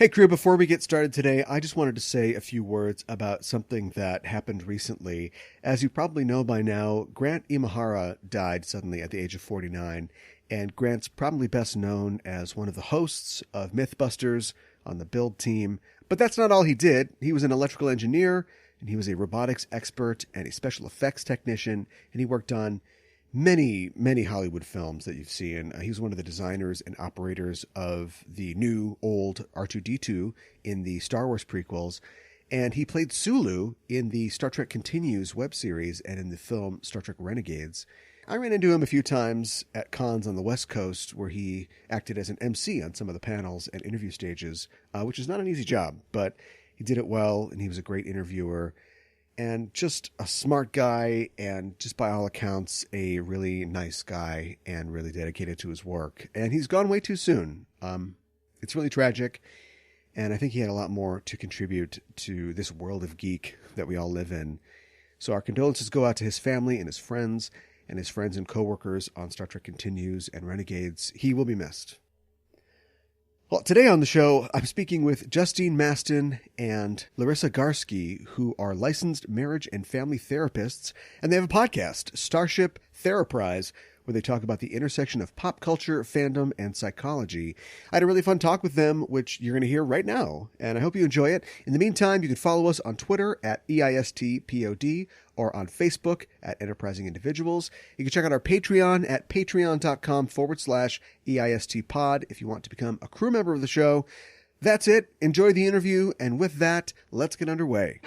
Hey, crew, before we get started today, I just wanted to say a few words about something that happened recently. As you probably know by now, Grant Imahara died suddenly at the age of 49, and Grant's probably best known as one of the hosts of Mythbusters on the Build team. But that's not all he did. He was an electrical engineer, and he was a robotics expert and a special effects technician, and he worked on many Hollywood films that you've seen. He was one of the designers and operators of the new old R2-D2 in the Star Wars prequels, and he played Sulu in the Star Trek Continues web series and in the film Star Trek Renegades. I ran into him a few times at cons on the West Coast where he acted as an MC on some of the panels and interview stages, which is not an easy job, but he did it well, and he was a great interviewer. And just a smart guy, and just by all accounts, a really nice guy and really dedicated to his work. And he's gone way too soon. It's really tragic, and I think he had a lot more to contribute to this world of geek that we all live in. So our condolences go out to his family and his friends and coworkers on Star Trek Continues and Renegades. He will be missed. Well, today on the show, I'm speaking with Justine Mastin and Larisa Garski, who are licensed marriage and family therapists, and they have a podcast, Starship Therapise, where they talk about the intersection of pop culture, fandom, and psychology. I had a really fun talk with them, which you're going to hear right now, and I hope you enjoy it. In the meantime, you can follow us on Twitter at EISTPOD or on Facebook at Enterprising Individuals. You can check out our Patreon at patreon.com/EISTpod if you want to become a crew member of the show. That's it. Enjoy the interview, and with that, let's get underway.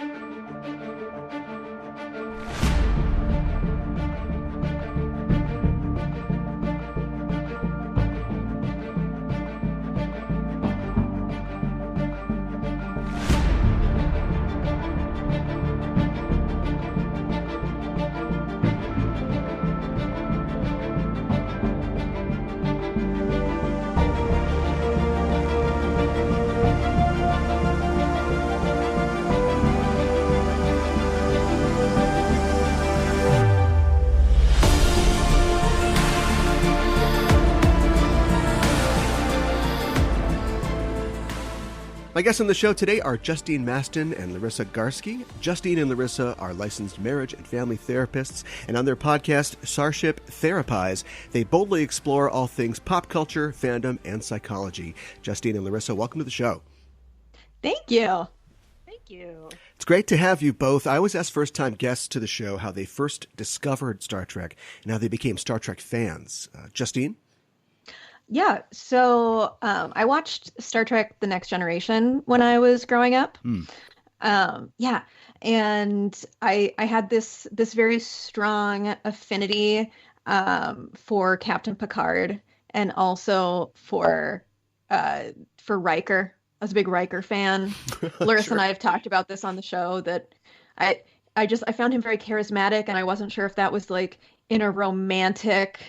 My guests on the show today are Justine Mastin and Larisa Garski. Justine and Larisa are licensed marriage and family therapists, and on their podcast, Starship Therapise, they boldly explore all things pop culture, fandom, and psychology. Justine and Larisa, welcome to the show. Thank you. Thank you. It's great to have you both. I always ask first-time guests to the show how they first discovered Star Trek and how they became Star Trek fans. Justine? Yeah, so I watched Star Trek: The Next Generation when I was growing up. Yeah, and I had this very strong affinity for Captain Picard and also for Riker. I was a big Riker fan. Larisa and I have talked about this on the show that I found him very charismatic, and I wasn't sure if that was like in a romantic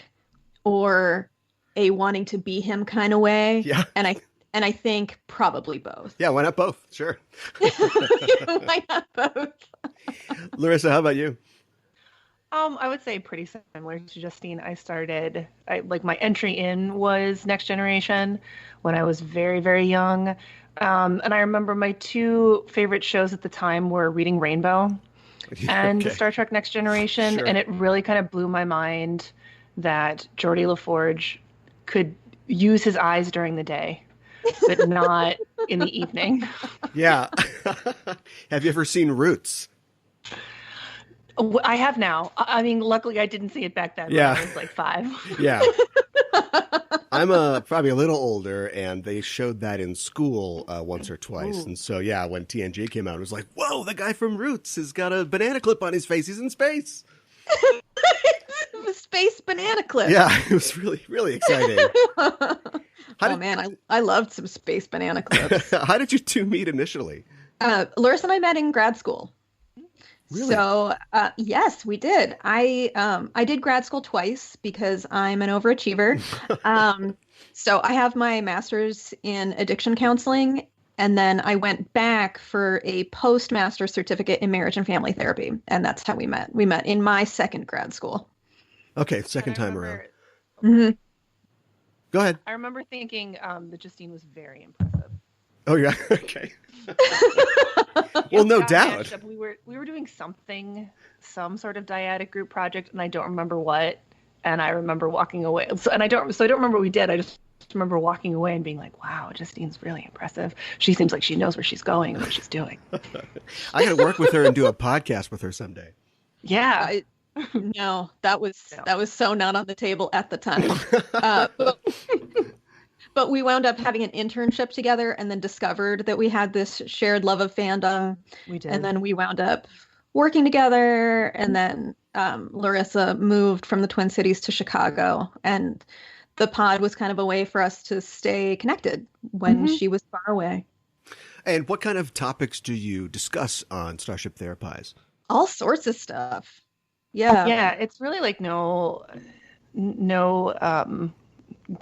or a wanting to be him kind of way. Yeah. And I think probably both. Yeah, why not both? Sure. Why not both? Larisa, how about you? I would say pretty similar to Justine. My entry in was Next Generation when I was very, very young. And I remember my two favorite shows at the time were Reading Rainbow and Star Trek Next Generation. Sure. And it really kind of blew my mind that Geordi LaForge could use his eyes during the day, but not in the evening. Yeah. Have you ever seen Roots? I have now. I mean, luckily I didn't see it back then. Yeah. When I was like 5. Yeah. I'm probably a little older, and they showed that in school once or twice. Ooh. And so, yeah, when TNG came out, it was like, whoa, the guy from Roots has got a banana clip on his face. He's in space. The space banana clip. Yeah, it was really, really exciting. Man, I loved some space banana clips. How did you two meet initially? Larissa and I met in grad school. Really? So, yes, we did. I did grad school twice because I'm an overachiever. So I have my master's in addiction counseling, and then I went back for a postmaster certificate in marriage and family therapy, and that's how we met. We met in my second grad school. Okay, second time around. Mm-hmm. Go ahead. I remember thinking that Justine was very impressive. Oh yeah, okay. Well, no doubt. We were doing some sort of dyadic group project, and I don't remember what. And I remember walking away. I don't remember what we did. I just remember walking away and being like, "Wow, Justine's really impressive. She seems like she knows where she's going and what she's doing." I got to work with her and do a podcast with her someday. Yeah. No, that was so not on the table at the time. But we wound up having an internship together and then discovered that we had this shared love of fandom. We did. And then we wound up working together. And then Larisa moved from the Twin Cities to Chicago. And the pod was kind of a way for us to stay connected when she was far away. And what kind of topics do you discuss on Starship Therapise? All sorts of stuff. Yeah. Yeah, it's really like no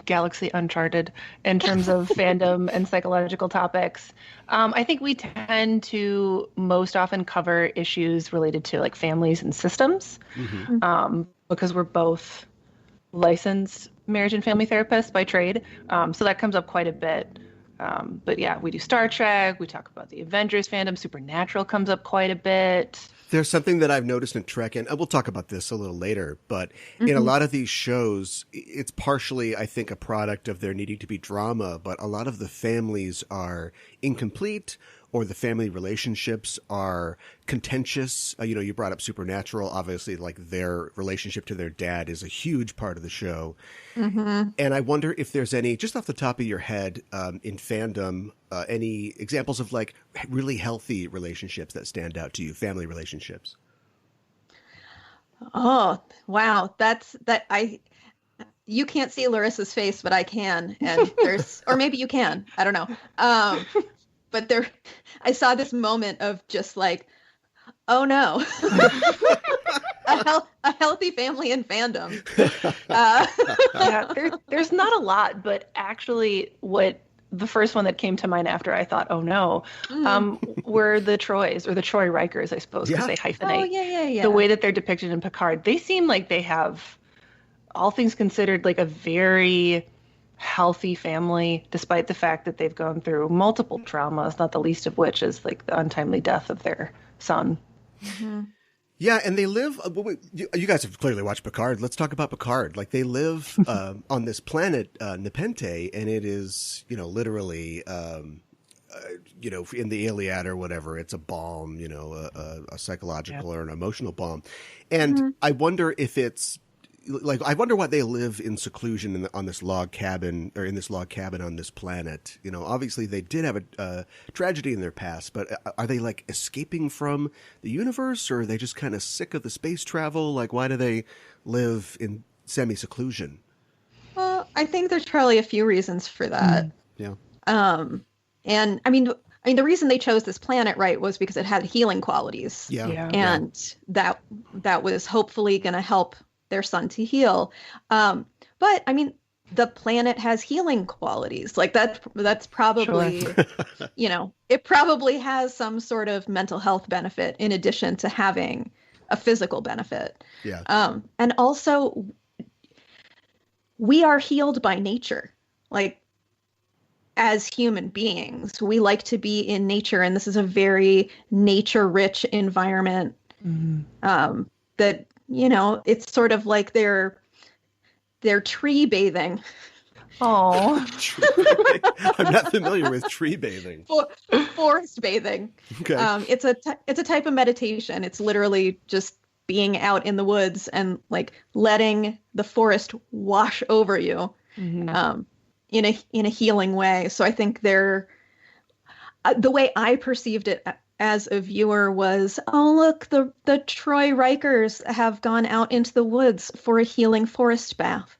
galaxy uncharted in terms of fandom and psychological topics. I think we tend to most often cover issues related to like families and systems, because we're both licensed marriage and family therapists by trade. So that comes up quite a bit. But yeah, we do Star Trek. We talk about the Avengers fandom. Supernatural comes up quite a bit. There's something that I've noticed in Trek, and we'll talk about this a little later, but in a lot of these shows, it's partially, I think, a product of there needing to be drama, but a lot of the families are incomplete, or the family relationships are contentious. You brought up Supernatural. Obviously, like their relationship to their dad is a huge part of the show. And I wonder if there's any, just off the top of your head, in fandom, any examples of like really healthy relationships that stand out to you, family relationships. Oh, wow. You can't see Larissa's face, but I can. And or maybe you can, I don't know. But I saw this moment of just like, oh no, a healthy family and fandom. Yeah, there's not a lot, but actually what the first one that came to mind after I thought, oh no, were the Troys, or the Troy Rikers, I suppose, because they hyphenate. Oh, yeah. The way that they're depicted in Picard, they seem like they have, all things considered, like a very healthy family, despite the fact that they've gone through multiple traumas, not the least of which is like the untimely death of their son. Yeah, and they live. You guys have clearly watched Picard. Let's talk about Picard. Like they live on this planet Nepenthe, and it is literally in the Iliad or whatever. It's a balm, a psychological or an emotional balm, and I wonder if it's. Like, I wonder why they live in seclusion on this log cabin, or in this log cabin on this planet. Obviously they did have a tragedy in their past, but are they like escaping from the universe, or are they just kind of sick of the space travel? Like, why do they live in semi-seclusion? Well, I think there's probably a few reasons for that. Yeah. And I mean, the reason they chose this planet, right, was because it had healing qualities. Yeah. And that was hopefully going to help their son to heal. But I mean, the planet has healing qualities. Like that's probably, it probably has some sort of mental health benefit in addition to having a physical benefit. Yeah. And also we are healed by nature. Like as human beings, we like to be in nature, and this is a very nature rich environment. That it's sort of like they're tree bathing. Oh, I'm not familiar with tree bathing. Forest bathing. Okay. It's a type of meditation. It's literally just being out in the woods and like letting the forest wash over you, in a healing way. So I think the way I perceived it as a viewer was, oh, look, the Troy Rikers have gone out into the woods for a healing forest bath.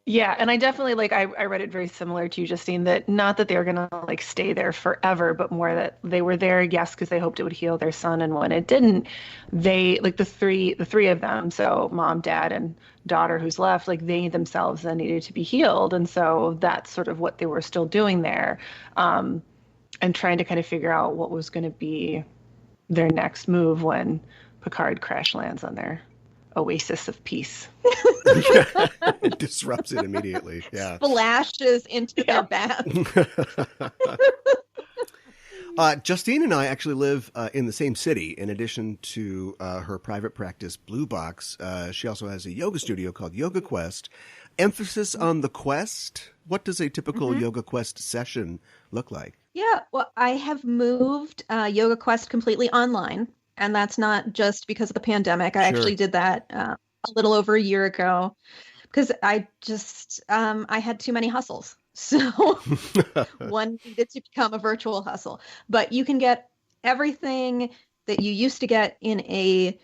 Yeah, and I definitely I read it very similar to you, Justine, that not that they were gonna like stay there forever, but more that they were there, yes, because they hoped it would heal their son, and when it didn't, they the three of them, so mom, dad, and daughter who's left, like they themselves then needed to be healed, and so that's sort of what they were still doing there. And trying to kind of figure out what was going to be their next move when Picard crash lands on their oasis of peace. It disrupts it immediately. Yeah. Splashes into their bath. Justine and I actually live in the same city. In addition to her private practice, Blue Box, she also has a yoga studio called Yoga Quest. Emphasis on the quest. What does a typical Yoga Quest session look like? Yeah, well, I have moved Yoga Quest completely online, and that's not just because of the pandemic. I actually did that a little over a year ago because I just I had too many hustles. So one needed to become a virtual hustle. But you can get everything that you used to get in a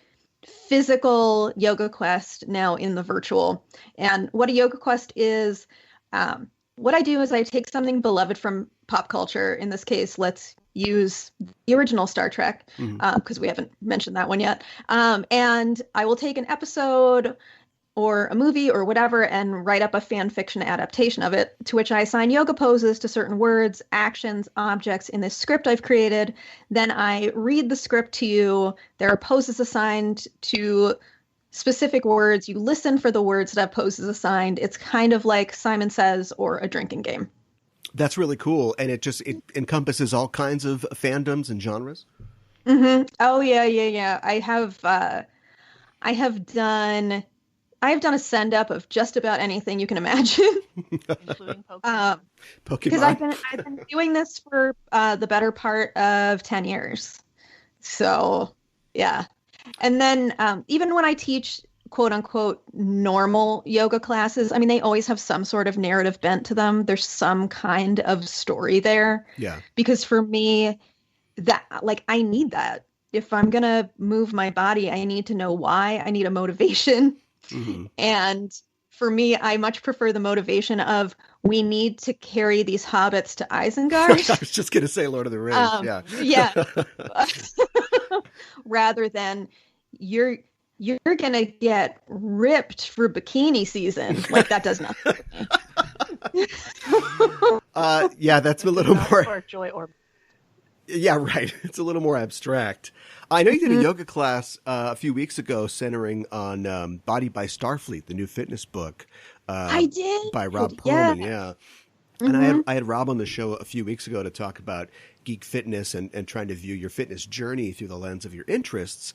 physical Yoga Quest now in the virtual. And what a Yoga Quest is, what I do is I take something beloved from pop culture. In this case, let's use the original Star Trek, because we haven't mentioned that one yet. And I will take an episode or a movie or whatever and write up a fan fiction adaptation of it, to which I assign yoga poses to certain words, actions, objects in this script I've created. Then I read the script to you. There are poses assigned to specific words. You listen for the words that have poses assigned. It's kind of like Simon Says or a drinking game. That's really cool. And it encompasses all kinds of fandoms and genres. Oh, yeah. I have done a send-up of just about anything you can imagine. Including Pokemon. Because I've been doing this for the better part of 10 years. So, yeah. And then even when I teach quote-unquote normal yoga classes, I mean, they always have some sort of narrative bent to them. There's some kind of story there. Yeah. Because for me, I need that. If I'm going to move my body, I need to know why. I need a motivation. And for me, I much prefer the motivation of we need to carry these hobbits to Isengard. I was just going to say Lord of the Rings. Yeah. Rather than you're going to get ripped for bikini season. Like, that does nothing for me. Yeah, that's a little more. Or joy or. Yeah, right. It's a little more abstract. I know you did a yoga class a few weeks ago centering on Body by Starfleet, the new fitness book. I did. By Rob Perlman, yeah. And I had Rob on the show a few weeks ago to talk about geek fitness and trying to view your fitness journey through the lens of your interests.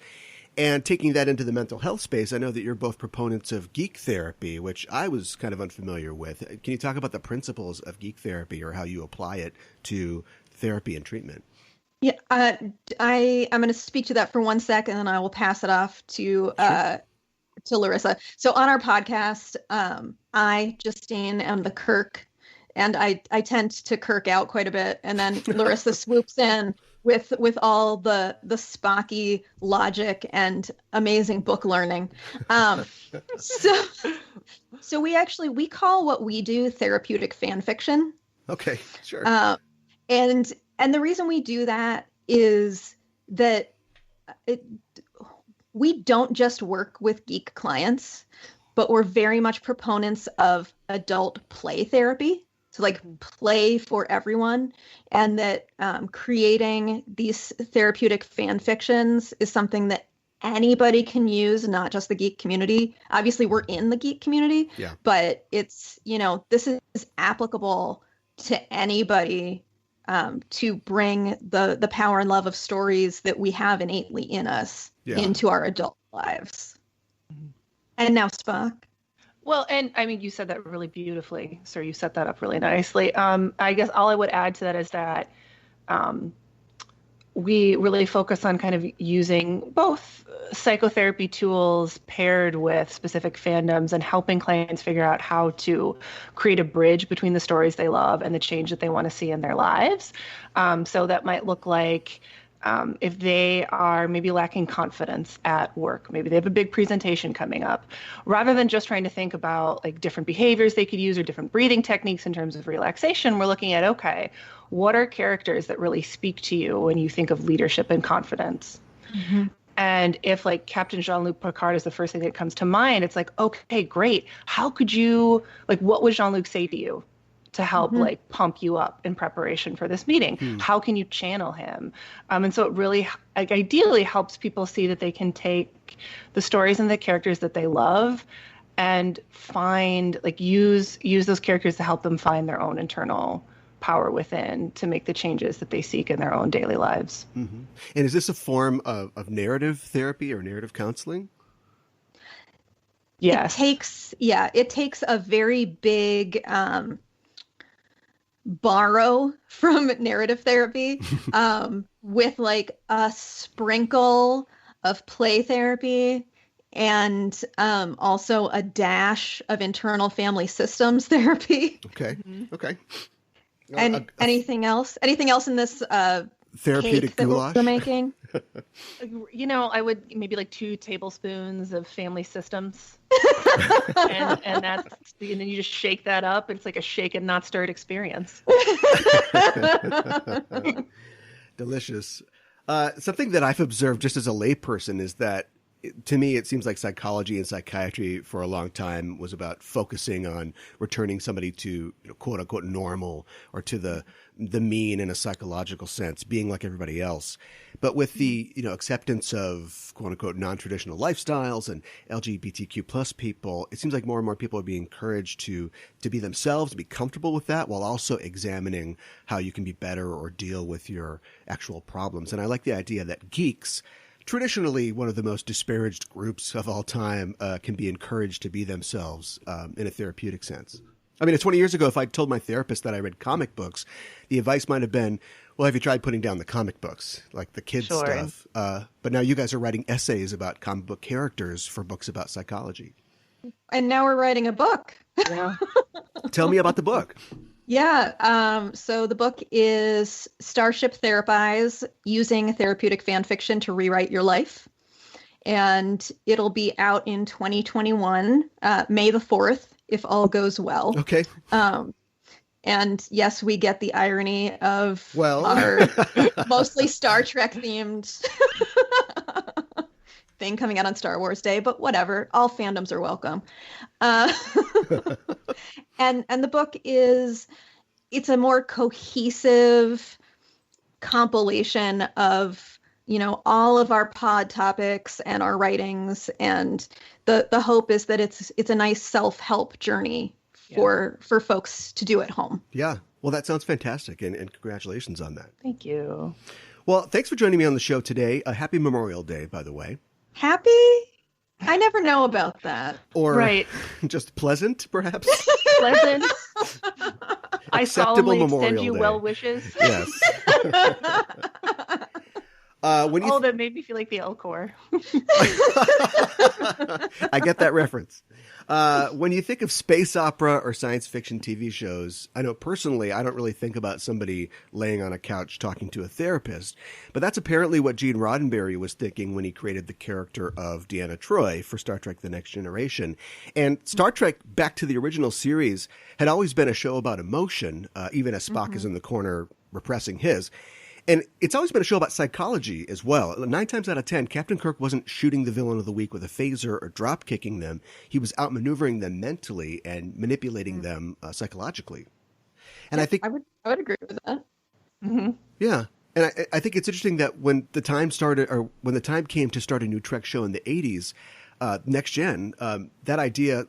And taking that into the mental health space, I know that you're both proponents of geek therapy, which I was kind of unfamiliar with. Can you talk about the principles of geek therapy or how you apply it to therapy and treatment? Yeah, I'm going to speak to that for 1 second, and I will pass it off to Larisa. So on our podcast, I, Justine, am the Kirk, and I tend to Kirk out quite a bit, and then Larisa swoops in with all the Spocky logic and amazing book learning. So we call what we do therapeutic fan fiction. Okay, sure. And the reason we do that is that we don't just work with geek clients, but we're very much proponents of adult play therapy. So like play for everyone, and that creating these therapeutic fan fictions is something that anybody can use, not just the geek community. Obviously, we're in the geek community, but it's, this is applicable to anybody. To bring the power and love of stories that we have innately in us into our adult lives. And now Spock. Well, and I mean, you said that really beautifully, sir. You set that up really nicely. I guess all I would add to that is that we really focus on kind of using both psychotherapy tools paired with specific fandoms and helping clients figure out how to create a bridge between the stories they love and the change that they want to see in their lives. So that might look like if they are maybe lacking confidence at work, maybe they have a big presentation coming up, rather than just trying to think about like different behaviors they could use or different breathing techniques in terms of relaxation, we're looking at, okay, what are characters that really speak to you when you think of leadership and confidence? And if like Captain Jean-Luc Picard is the first thing that comes to mind, it's like, okay, great. How could you, like, what would Jean-Luc say to you to help like pump you up in preparation for this meeting? How can you channel him? And so it really like ideally helps people see that they can take the stories and the characters that they love and find like use those characters to help them find their own internal power within to make the changes that they seek in their own daily lives. And is this a form of narrative therapy or narrative counseling? Yes. It takes a very big borrow from narrative therapy with like a sprinkle of play therapy and also a dash of internal family systems therapy. Okay. And anything else in this therapeutic cake that goulash we're making? You know, I would maybe like 2 tablespoons of family systems. and that's, and then you just shake that up. It's like a shake and not stirred experience. Delicious. Something that I've observed just as a layperson is that to me, it seems like psychology and psychiatry for a long time was about focusing on returning somebody to, quote unquote, normal or to the mean in a psychological sense, being like everybody else. But with the, acceptance of, quote unquote, non-traditional lifestyles and LGBTQ plus people, it seems like more and more people are being encouraged to be themselves, to be comfortable with that, while also examining how you can be better or deal with your actual problems. And I like the idea that geeks, traditionally one of the most disparaged groups of all time, can be encouraged to be themselves in a therapeutic sense. I mean, 20 years ago, if I told my therapist that I read comic books, the advice might have been, well, have you tried putting down the comic books, like the kids stuff? But now you guys are writing essays about comic book characters for books about psychology. And now we're writing a book. Yeah. Tell me about the book. Yeah. So the book is Starship Therapise, using therapeutic fan fiction to rewrite your life. And it'll be out in 2021, May the 4th, if all goes well. Okay. And yes, we get the irony of our mostly Star Trek themed thing coming out on Star Wars Day, but whatever. All fandoms are welcome. And the book it's a more cohesive compilation of, all of our pod topics and our writings. And the hope is that it's a nice self-help journey for folks to do at home. Yeah. Well, that sounds fantastic. And congratulations on that. Thank you. Well, thanks for joining me on the show today. Happy Memorial Day, by the way. Happy? I never know about that. Or just pleasant, perhaps? Pleasant. I solemnly Memorial extend you Day. well wishes. Yes. That made me feel like the Elcor. I get that reference. When you think of space opera or science fiction TV shows, I know personally I don't really think about somebody laying on a couch talking to a therapist, but that's apparently what Gene Roddenberry was thinking when he created the character of Deanna Troi for Star Trek The Next Generation. And Star Trek, back to the original series, had always been a show about emotion, even as Spock is in the corner repressing his. And it's always been a show about psychology as well. 9 times out of 10, Captain Kirk wasn't shooting the villain of the week with a phaser or drop kicking them. He was outmaneuvering them mentally and manipulating them psychologically. And I think I would agree with that. Mm-hmm. Yeah. And I think it's interesting that when the time came to start a new Trek show in the 80s, Next Gen, that idea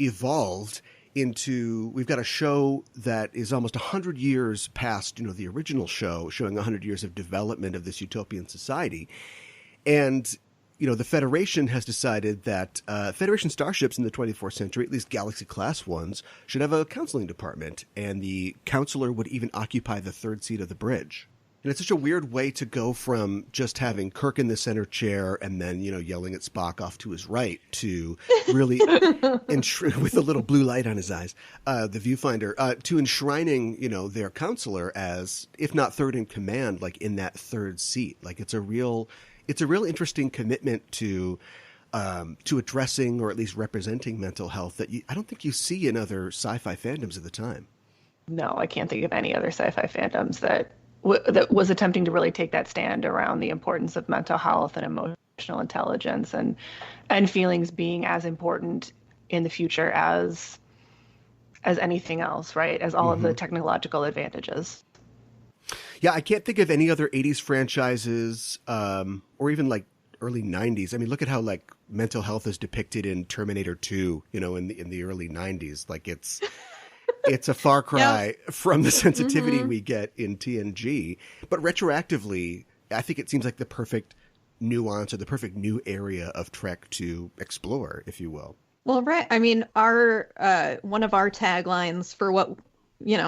evolved into, we've got a show that is almost 100 years past, the original show, showing 100 years of development of this utopian society. And, the Federation has decided that Federation starships in the 24th century, at least Galaxy-class ones, should have a counseling department. And the counselor would even occupy the third seat of the bridge. And it's such a weird way to go from just having Kirk in the center chair and then, yelling at Spock off to his right to really, with a little blue light on his eyes, the viewfinder, to enshrining, their counselor as, if not third in command, in that third seat. It's a real interesting commitment to addressing or at least representing mental health that I don't think you see in other sci-fi fandoms at the time. No, I can't think of any other sci-fi fandoms that was attempting to really take that stand around the importance of mental health and emotional intelligence and feelings being as important in the future as as anything else, right? As all of the technological advantages. Yeah, I can't think of any other 80s franchises, or even like early 90s. I mean, look at how like mental health is depicted in Terminator 2, you know, in the early 90s. Like it's a far cry from the sensitivity we get in TNG. But retroactively, I think it seems like the perfect nuance or the perfect new area of Trek to explore, if you will. Well, right. I mean, our one of our taglines for what,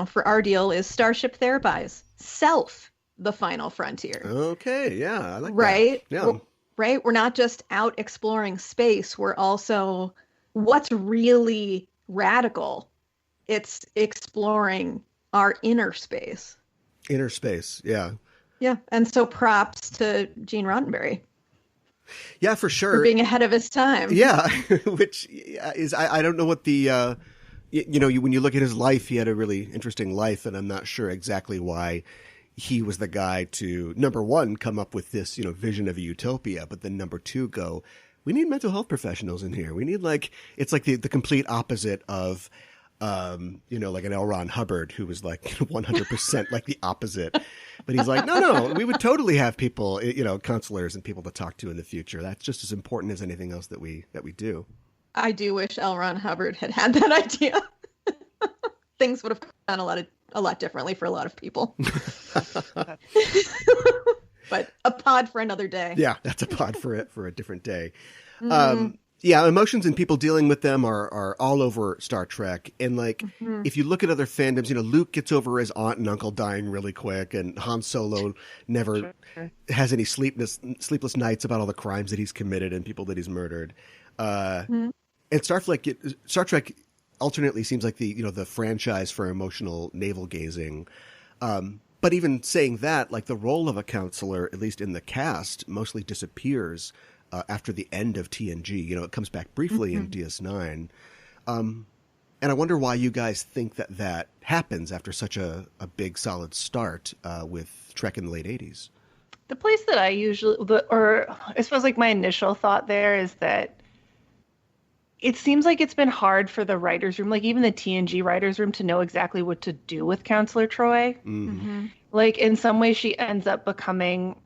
for our deal is Starship Therapise, self, the final frontier. Okay, yeah, I like right? that. Yeah. Right? We're not just out exploring space. We're also what's really radical. It's exploring our inner space. Inner space, yeah. Yeah, and so props to Gene Roddenberry. Yeah, for sure. For being ahead of his time. Yeah, which is, I don't know what the, when you look at his life, he had a really interesting life, and I'm not sure exactly why he was the guy to, number one, come up with this, vision of a utopia, but then number two, go, we need mental health professionals in here. We need it's like the complete opposite of, like an L. Ron Hubbard who was like 100% like the opposite. But he's like, no, we would totally have people, counselors and people to talk to in the future. That's just as important as anything else that we do. I do wish L. Ron Hubbard had that idea. Things would have gone a lot differently for a lot of people. But a pod for another day. Yeah, that's a pod for a different day. Yeah, emotions and people dealing with them are all over Star Trek. And if you look at other fandoms, Luke gets over his aunt and uncle dying really quick, and Han Solo never has any sleepless nights about all the crimes that he's committed and people that he's murdered. And Star Trek alternately seems like the franchise for emotional navel gazing. But even saying that, like the role of a counselor, at least in the cast, mostly disappears after the end of TNG. It comes back briefly in DS9. And I wonder why you guys think that happens after such a big, solid start with Trek in the late 80s. The place that I I suppose like my initial thought there is that it seems like it's been hard for the writers' room, like even the TNG writers' room, to know exactly what to do with Counselor Troi. Like in some ways she ends up becoming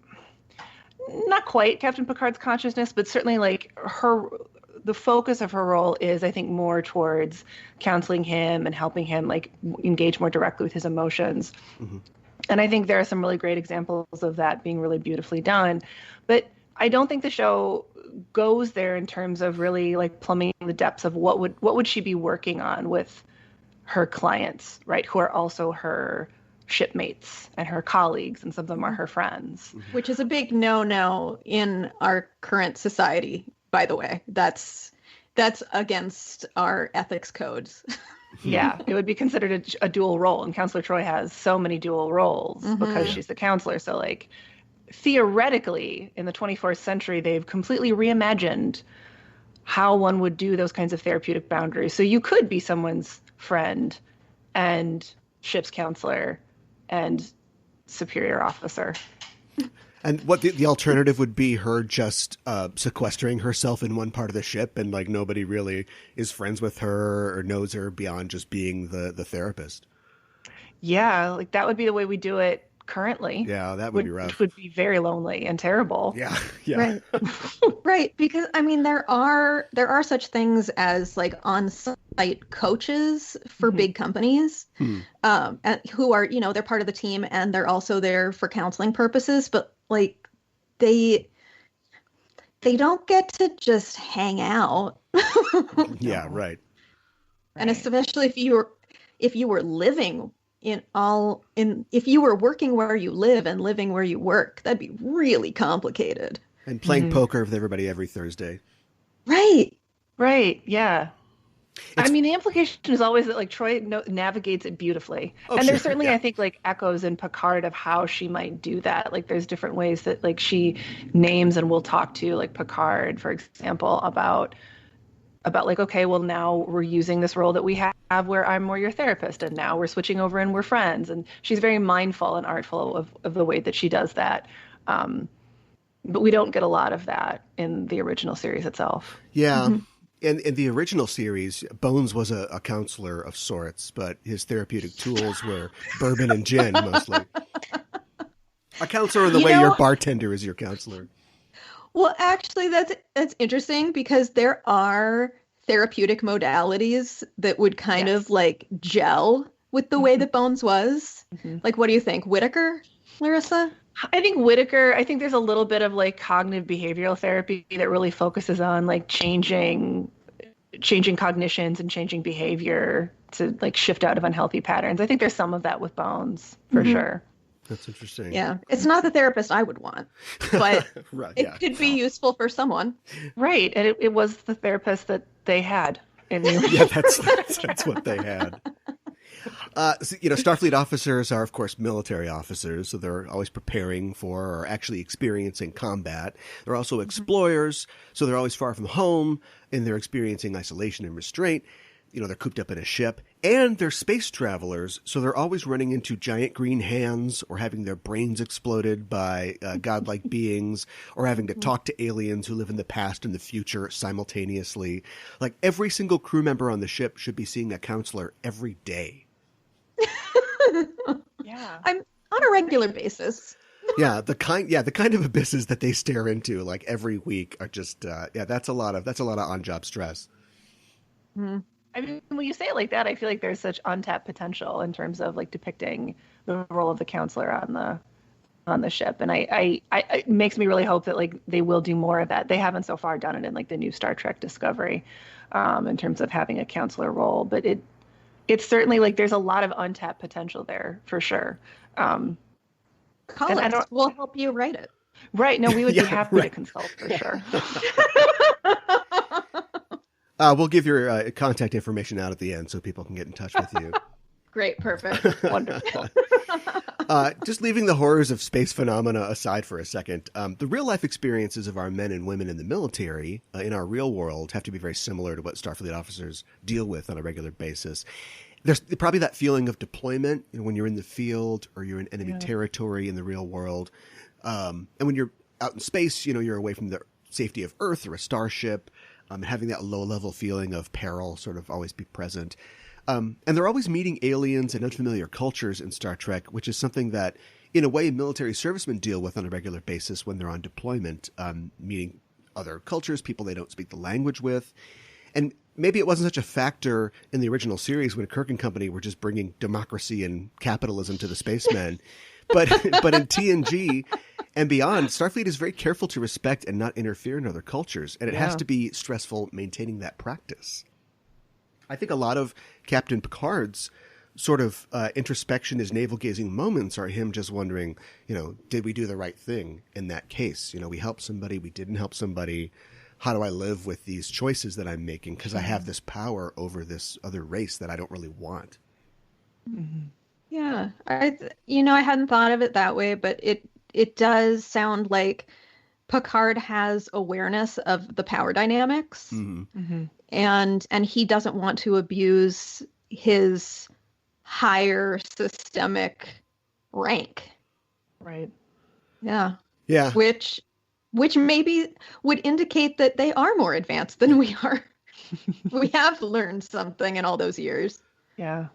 not quite Captain Picard's consciousness, but certainly like the focus of her role is, I think, more towards counseling him and helping him like engage more directly with his emotions. And I think there are some really great examples of that being really beautifully done. But I don't think the show goes there in terms of really like plumbing the depths of what would she be working on with her clients, right? Who are also her shipmates and her colleagues, and some of them are her friends. Which is a big no-no in our current society, by the way. That's against our ethics codes. Yeah, it would be considered a dual role, and Counselor Troi has so many dual roles because she's the counselor. So like theoretically in the 24th century, they've completely reimagined how one would do those kinds of therapeutic boundaries. So you could be someone's friend and ship's counselor and superior officer. And what the alternative would be her just sequestering herself in one part of the ship, and like nobody really is friends with her or knows her beyond just being the therapist. Yeah, like that would be the way we do it currently. Yeah, that would be rough. Which would be very lonely and terrible. Yeah. Right. Right, because I mean there are such things as like on-site coaches for big companies, who are, they're part of the team and they're also there for counseling purposes, but like they don't get to just hang out. Yeah, right. And especially if you were living if you were working where you live and living where you work, that'd be really complicated. And playing poker with everybody every Thursday. Right, yeah. I mean, the implication is always that like Troi navigates it beautifully. And there's certainly, I think, like echoes in Picard of how she might do that. Like there's different ways that like she names and will talk to like Picard, for example, about like, okay, well now we're using this role that we have where I'm more your therapist, and now we're switching over and we're friends. And she's very mindful and artful of the way that she does that. But we don't get a lot of that in the original series itself. Yeah. In the original series, Bones was a counselor of sorts, but his therapeutic tools were bourbon and gin mostly. A counselor in the way your bartender is your counselor. Well, actually, that's interesting because there are therapeutic modalities that would kind of like gel with the way that Bones was. Like, what do you think? Whitaker, Larisa? I think Whitaker, I think there's a little bit of like cognitive behavioral therapy that really focuses on like changing cognitions and changing behavior to like shift out of unhealthy patterns. I think there's some of that with Bones for sure. That's interesting. Yeah. It's not the therapist I would want, but right, it could be useful for someone. Right. And it was the therapist that they had. Yeah, that's what they had. So, Starfleet officers are, of course, military officers, so they're always preparing for or actually experiencing combat. They're also explorers, so they're always far from home, and they're experiencing isolation and restraint. They're cooped up in a ship. And they're space travelers, so they're always running into giant green hands or having their brains exploded by godlike beings or having to talk to aliens who live in the past and the future simultaneously. Like, every single crew member on the ship should be seeing a counselor every day. Yeah. I'm on a regular basis. Yeah, the kind of abysses that they stare into like every week are just that's a lot of on-job stress. I mean, when you say it like that, I feel like there's such untapped potential in terms of like depicting the role of the counselor on the ship, and it makes me really hope that like they will do more of that. They haven't so far done it in like the new Star Trek Discovery, in terms of having a counselor role, but it's certainly like there's a lot of untapped potential there for sure. Call us. We'll help you write it. Right? No, we would be happy to consult for sure. We'll give your contact information out at the end so people can get in touch with you. Great, perfect, wonderful. Just leaving the horrors of space phenomena aside for a second, the real-life experiences of our men and women in the military in our real world have to be very similar to what Starfleet officers deal with on a regular basis. There's probably that feeling of deployment when you're in the field or you're in enemy territory in the real world. And when you're out in space, you're away from the safety of Earth or a starship. Having that low-level feeling of peril sort of always be present. And they're always meeting aliens and unfamiliar cultures in Star Trek, which is something that, in a way, military servicemen deal with on a regular basis when they're on deployment, meeting other cultures, people they don't speak the language with. And maybe it wasn't such a factor in the original series when Kirk and company were just bringing democracy and capitalism to the spacemen. But in TNG and beyond, Starfleet is very careful to respect and not interfere in other cultures, and it has to be stressful maintaining that practice. I think a lot of Captain Picard's sort of introspection, his navel-gazing moments are him just wondering, did we do the right thing in that case? We helped somebody, we didn't help somebody. How do I live with these choices that I'm making? Because I have this power over this other race that I don't really want. Mm-hmm. Yeah, I hadn't thought of it that way, but it does sound like Picard has awareness of the power dynamics, and he doesn't want to abuse his higher systemic rank. Right. Yeah. Yeah. Which maybe would indicate that they are more advanced than we are. We have learned something in all those years. Yeah.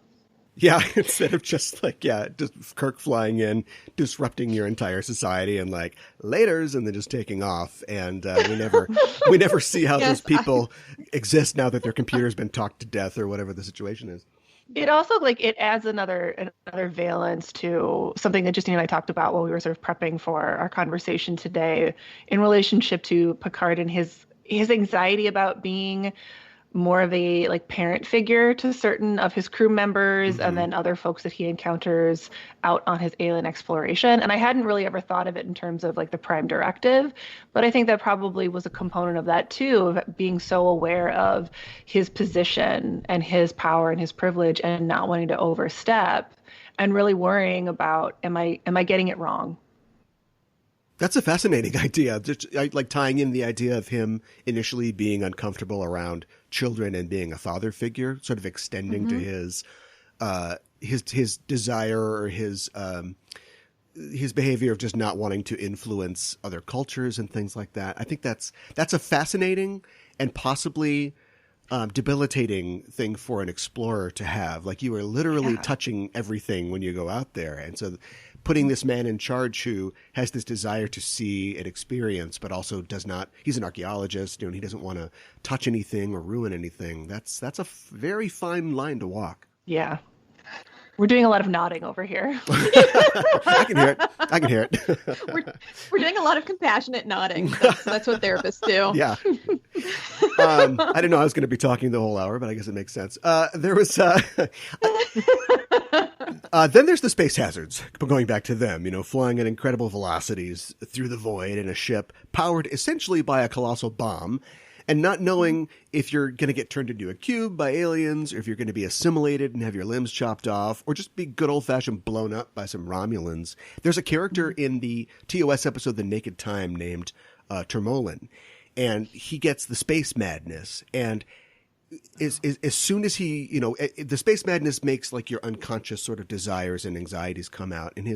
Yeah, instead of just just Kirk flying in, disrupting your entire society and laters and then just taking off. And we never see how those people exist now that their computer's been talked to death or whatever the situation is. It also it adds another valence to something that Justine and I talked about while we were sort of prepping for our conversation today in relationship to Picard and his anxiety about being more of a parent figure to certain of his crew members and then other folks that he encounters out on his alien exploration. And I hadn't really ever thought of it in terms of the prime directive, but I think that probably was a component of that too, of being so aware of his position and his power and his privilege and not wanting to overstep and really worrying about, am I getting it wrong? That's a fascinating idea. Just tying in the idea of him initially being uncomfortable around children and being a father figure, sort of extending to his desire or his behavior of just not wanting to influence other cultures and things like that. I think that's a fascinating and possibly debilitating thing for an explorer to have. Like, you are literally touching everything when you go out there. And so putting this man in charge who has this desire to see and experience, but also does not, he's an archaeologist, and he doesn't want to touch anything or ruin anything. That's a very fine line to walk. Yeah. We're doing a lot of nodding over here. I can hear it. We're doing a lot of compassionate nodding. That's what therapists do. Yeah. I didn't know I was going to be talking the whole hour, but I guess it makes sense. There was then there's the space hazards. Going back to them, flying at incredible velocities through the void in a ship powered essentially by a colossal bomb, and not knowing if you're going to get turned into a cube by aliens, or if you're going to be assimilated and have your limbs chopped off, or just be good old-fashioned blown up by some Romulans. There's a character in the TOS episode The Naked Time named Termolin, and he gets the space madness. And as soon as he, the space madness makes like your unconscious sort of desires and anxieties come out. And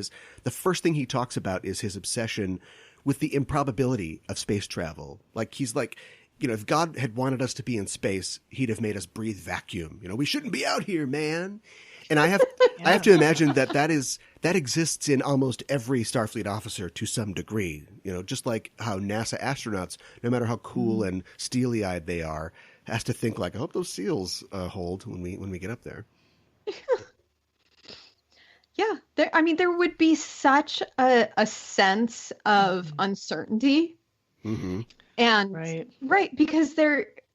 the first thing he talks about is his obsession with the improbability of space travel. Like, he's like, if God had wanted us to be in space, he'd have made us breathe vacuum. We shouldn't be out here, man. And I have to imagine that exists in almost every Starfleet officer to some degree. Just like how NASA astronauts, no matter how cool and steely-eyed they are, has to think like, I hope those seals hold when we get up there. Yeah, there would be such a sense of uncertainty. Mm-hmm. And right, because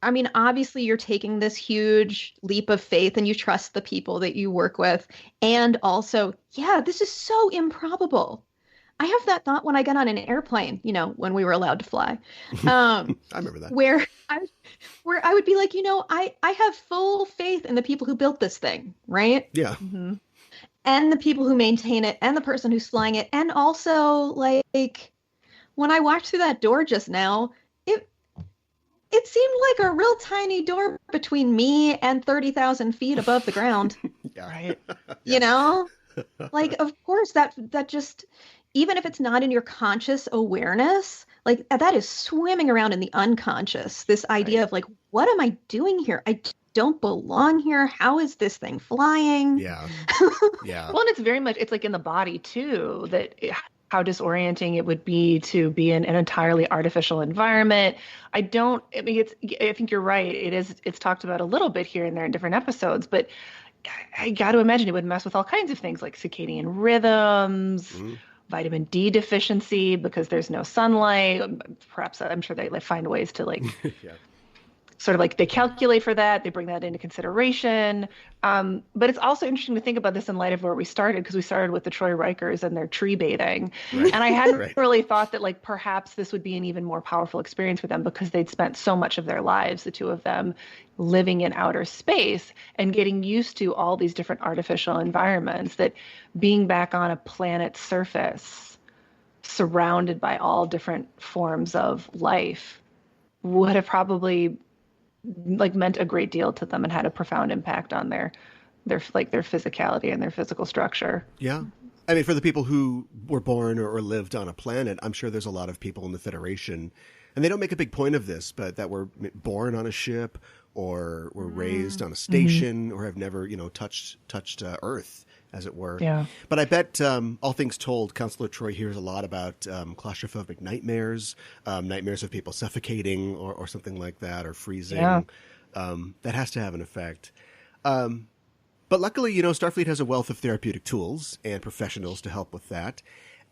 obviously you're taking this huge leap of faith and you trust the people that you work with. And also, this is so improbable. I have that thought when I get on an airplane, when we were allowed to fly. I remember that. Where I would be like, I have full faith in the people who built this thing, right? Yeah. Mm-hmm. And the people who maintain it and the person who's flying it. And also, like, when I walked through that door just now, it seemed like a real tiny door between me and 30,000 feet above the ground. Yeah. Right. Like, of course, that just, even if it's not in your conscious awareness, like, that is swimming around in the unconscious. This idea of like, what am I doing here? I don't belong here. How is this thing flying? Yeah. Yeah. Well, and it's very much, it's like in the body too, how disorienting it would be to be in an entirely artificial environment. I think you're right. It's talked about a little bit here and there in different episodes, but I got to imagine it would mess with all kinds of things like circadian rhythms, vitamin D deficiency because there's no sunlight. Perhaps I'm sure they find ways to sort of like they calculate for that. They bring that into consideration. But it's also interesting to think about this in light of where we started, because we started with the Troy Rikers and their tree bathing. Right. And I hadn't really thought that like perhaps this would be an even more powerful experience for them because they'd spent so much of their lives, the two of them, living in outer space and getting used to all these different artificial environments, that being back on a planet's surface, surrounded by all different forms of life, would have probably like meant a great deal to them and had a profound impact on their physicality and their physical structure. Yeah. I mean, for the people who were born or lived on a planet, I'm sure there's a lot of people in the Federation, and they don't make a big point of this, but that were born on a ship or were raised on a station or have never, touched Earth, as it were. Yeah. But I bet, all things told, Counselor Troy hears a lot about claustrophobic nightmares, nightmares of people suffocating or something like that, or freezing. Yeah. That has to have an effect. But luckily, Starfleet has a wealth of therapeutic tools and professionals to help with that.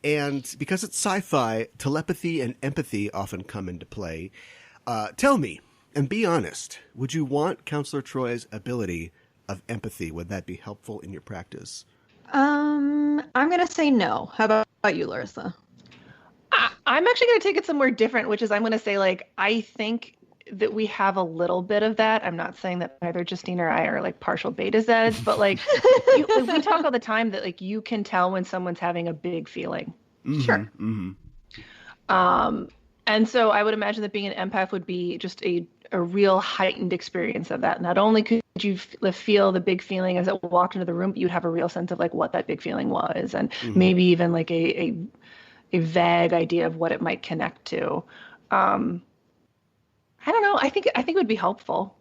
And because it's sci-fi, telepathy and empathy often come into play. Tell me, and be honest, would you want Counselor Troy's ability of empathy? Would that be helpful in your practice? I'm going to say no. How about you, Larisa? I'm actually going to take it somewhere different, which is I'm going to say, like, I think that we have a little bit of that. I'm not saying that either Justine or I are like partial beta Zeds, but like we talk all the time that like you can tell when someone's having a big feeling. Mm-hmm. Sure. Mm-hmm. And so I would imagine that being an empath would be just a real heightened experience of that. Not only could you feel the big feeling as it walked into the room, but you'd have a real sense of like what that big feeling was, and maybe even like a vague idea of what it might connect to. I don't know. I think it would be helpful.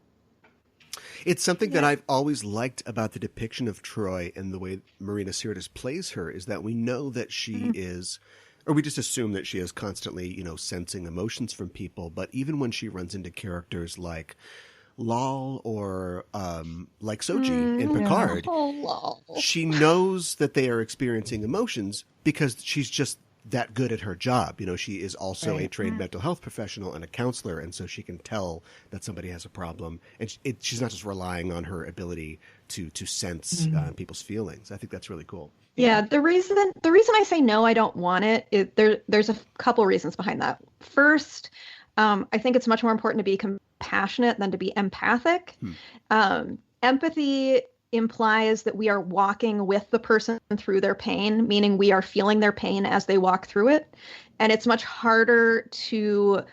It's something that I've always liked about the depiction of Troy and the way Marina Sirtis plays her is that we know that she is, or we just assume that she is constantly, sensing emotions from people. But even when she runs into characters like Lal or like Soji in Picard, she knows that they are experiencing emotions because she's just that good at her job. She is also a trained mental health professional and a counselor, and so she can tell that somebody has a problem, and she's not just relying on her ability to sense people's feelings. I think that's really cool. Yeah, the reason I say no, I don't want it, there's a couple reasons behind that. First, I think it's much more important to be compassionate than to be empathic. Empathy implies that we are walking with the person through their pain, meaning we are feeling their pain as they walk through it. And it's much harder to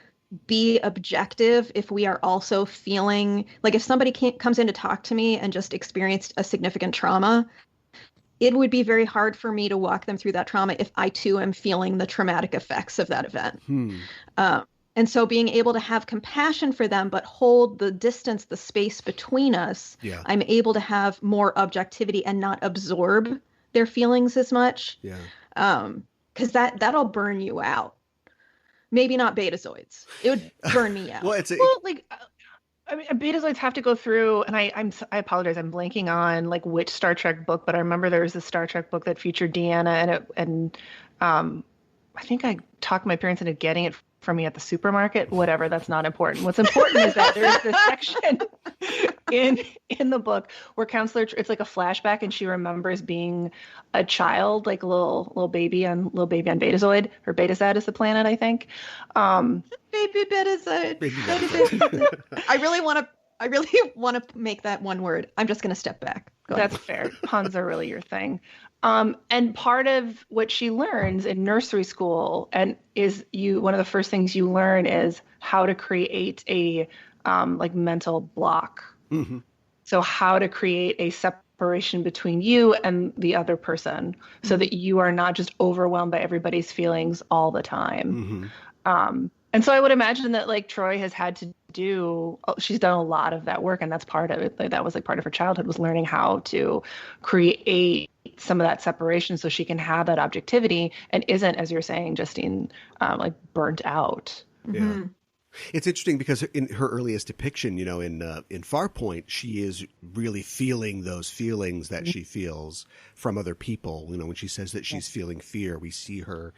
be objective if we are also feeling like if somebody comes in to talk to me and just experienced a significant trauma, it would be very hard for me to walk them through that trauma if I too am feeling the traumatic effects of that event. And so being able to have compassion for them, but hold the distance, the space between us, I'm able to have more objectivity and not absorb their feelings as much. Because that'll burn you out. Maybe not betazoids. It would burn me out. Betazoids have to go through, and I apologize, I'm blanking on like which Star Trek book, but I remember there was a Star Trek book that featured Deanna, and I think I talked my parents into getting it from me at the supermarket. Whatever, that's not important. What's important is that there's this section in the book where it's like a flashback, and she remembers being a child, like a little baby on Betazoid, or Betazad is the planet, I think. Baby Betazad. I really want to make that one word. I'm just going to step back. That's fair. Puns are really your thing. And part of what she learns in nursery school one of the first things you learn is how to create a like mental block. So how to create a separation between you and the other person so that you are not just overwhelmed by everybody's feelings all the time. And so I would imagine that like Troy has had to she's done a lot of that work, and that's part of it. Like, that was like part of her childhood, was learning how to create some of that separation so she can have that objectivity and isn't, as you're saying, Justine, like burnt out. It's interesting because in her earliest depiction, in Farpoint, she is really feeling those feelings that she feels from other people. When she says that she's feeling fear, we see her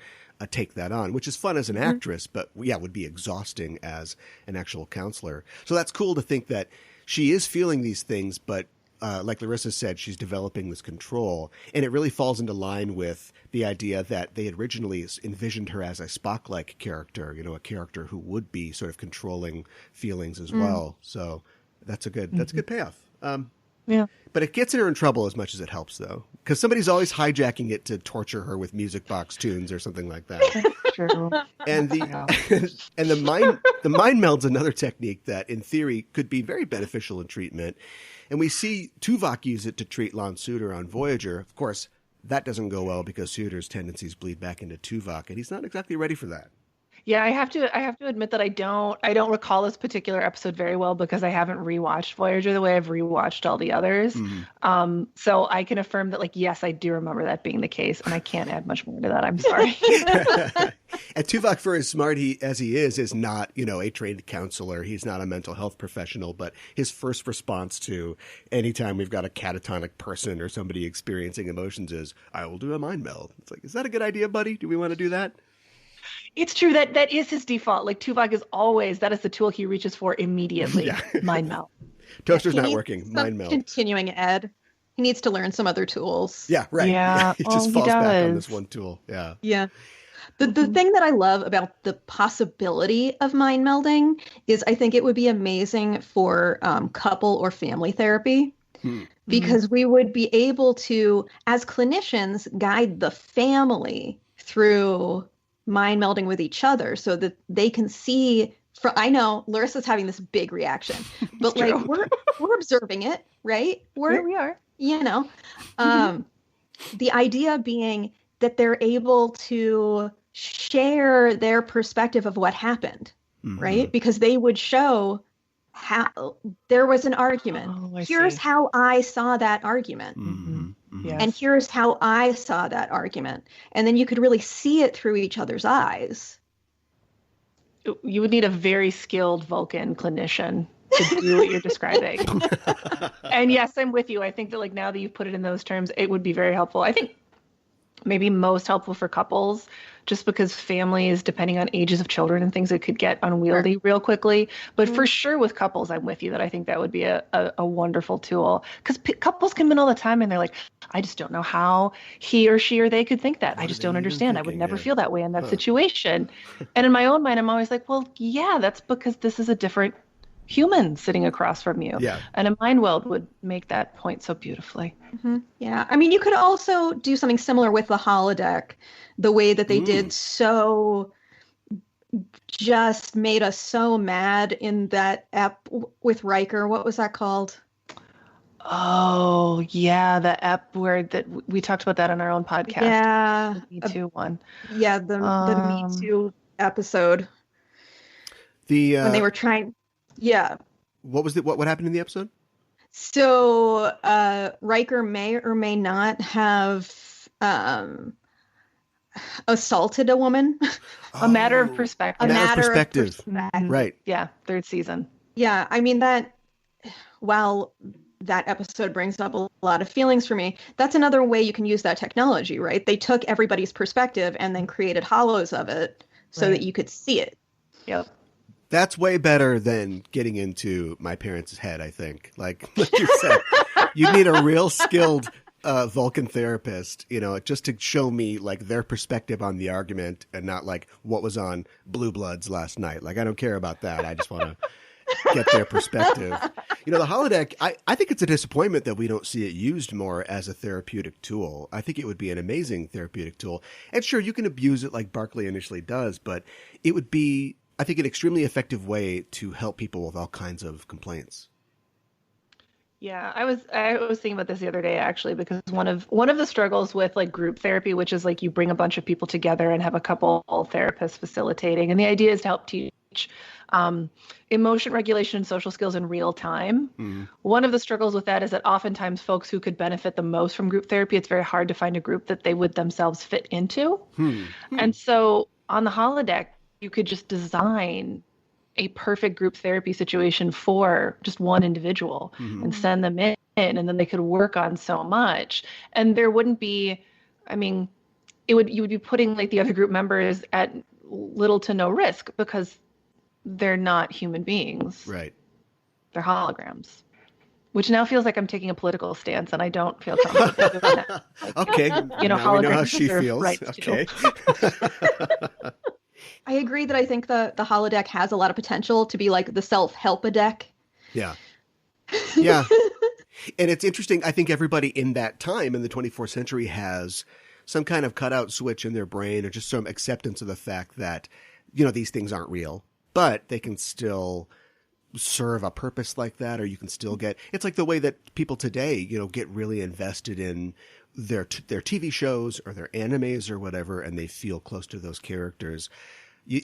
take that on, which is fun as an actress, but would be exhausting as an actual counselor. So that's cool to think that she is feeling these things, but like Larisa said, she's developing this control, and it really falls into line with the idea that they had originally envisioned her as a Spock-like character, a character who would be sort of controlling feelings as well. So that's a good payoff. But it gets her in trouble as much as it helps, though, because somebody's always hijacking it to torture her with music box tunes or something like that. True. And the mind meld's another technique that, in theory, could be very beneficial in treatment. And we see Tuvok use it to treat Lon Suter on Voyager. Of course, that doesn't go well because Suter's tendencies bleed back into Tuvok, and he's not exactly ready for that. Yeah, I have to admit that I don't recall this particular episode very well because I haven't rewatched Voyager the way I've rewatched all the others. So I can affirm that, like, yes, I do remember that being the case, and I can't add much more to that. I'm sorry. And Tuvok, for as smart as he is not, a trained counselor. He's not a mental health professional, but his first response to anytime we've got a catatonic person or somebody experiencing emotions is, I will do a mind meld. It's like, is that a good idea, buddy? Do we want to do that? It's true that is his default. Like, Tuvok is always, that is the tool he reaches for immediately. Mind meld. Toaster's not working. Mind meld. Continuing ed. He needs to learn some other tools. Yeah, right. Yeah. He just falls back on this one tool. Yeah. Yeah. The thing that I love about the possibility of mind melding is I think it would be amazing for couple or family therapy. Because we would be able to, as clinicians, guide the family through mind melding with each other so that they can see. I know Larissa's having this big reaction, but like we're observing it, right? Here we are. The idea being that they're able to share their perspective of what happened, right? Because they would show how there was an argument. Here's see. how I saw that argument. Yes. And here's how I saw that argument. And then you could really see it through each other's eyes. You would need a very skilled Vulcan clinician to do what you're describing. And yes, I'm with you. I think that like now that you've put it in those terms, it would be very helpful. I think maybe most helpful for couples, just because families, depending on ages of children and things, it could get unwieldy real quickly. But for sure with couples, I'm with you that I think that would be a wonderful tool, because couples come in all the time and they're like, I just don't know how he or she or they could think that. I just don't understand. I would never feel that way in that situation. And in my own mind, I'm always like, well, yeah, that's because this is a different human sitting across from you. Yeah. And a mind weld would make that point so beautifully. Yeah. I mean, you could also do something similar with the holodeck, the way that they did so just made us so mad in that app with Riker. What was that called? Oh, yeah, the app where that we talked about that on our own podcast. Yeah. The Me Too one. Yeah, the Me Too episode. When they were trying. Yeah. What was what happened in the episode? So Riker may or may not have assaulted a woman. A matter of perspective. A matter of perspective. Right. Yeah, third season. Yeah, I mean that while that episode brings up a lot of feelings for me, that's another way you can use that technology, right? They took everybody's perspective and then created hollows of it so that you could see it. Yep. That's way better than getting into my parents' head, I think. Like you said, you need a real skilled Vulcan therapist, just to show me like their perspective on the argument and not like what was on Blue Bloods last night. Like, I don't care about that. I just want to get their perspective. The holodeck, I think it's a disappointment that we don't see it used more as a therapeutic tool. I think it would be an amazing therapeutic tool. And sure, you can abuse it like Barclay initially does, but it would be, I think, an extremely effective way to help people with all kinds of complaints. Yeah, I was thinking about this the other day, actually, because one of the struggles with like group therapy, which is like you bring a bunch of people together and have a couple therapists facilitating, and the idea is to help teach emotion regulation and social skills in real time. One of the struggles with that is that oftentimes folks who could benefit the most from group therapy, it's very hard to find a group that they would themselves fit into. And so on the holodeck, you could just design a perfect group therapy situation for just one individual and send them in, and then they could work on so much. And there wouldn't be, I mean, you would be putting like the other group members at little to no risk because they're not human beings. Right. They're holograms. Which now feels like I'm taking a political stance, and I don't feel comfortable doing that. Like, okay. Now we know how she feels. Okay. I agree that I think the holodeck has a lot of potential to be like the self-help-a-deck. Yeah. Yeah. And it's interesting. I think everybody in that time in the 24th century has some kind of cutout switch in their brain, or just some acceptance of the fact that, these things aren't real, but they can still serve a purpose like that, or you can still it's like the way that people today, get really invested in their TV shows or their animes or whatever, and they feel close to those characters.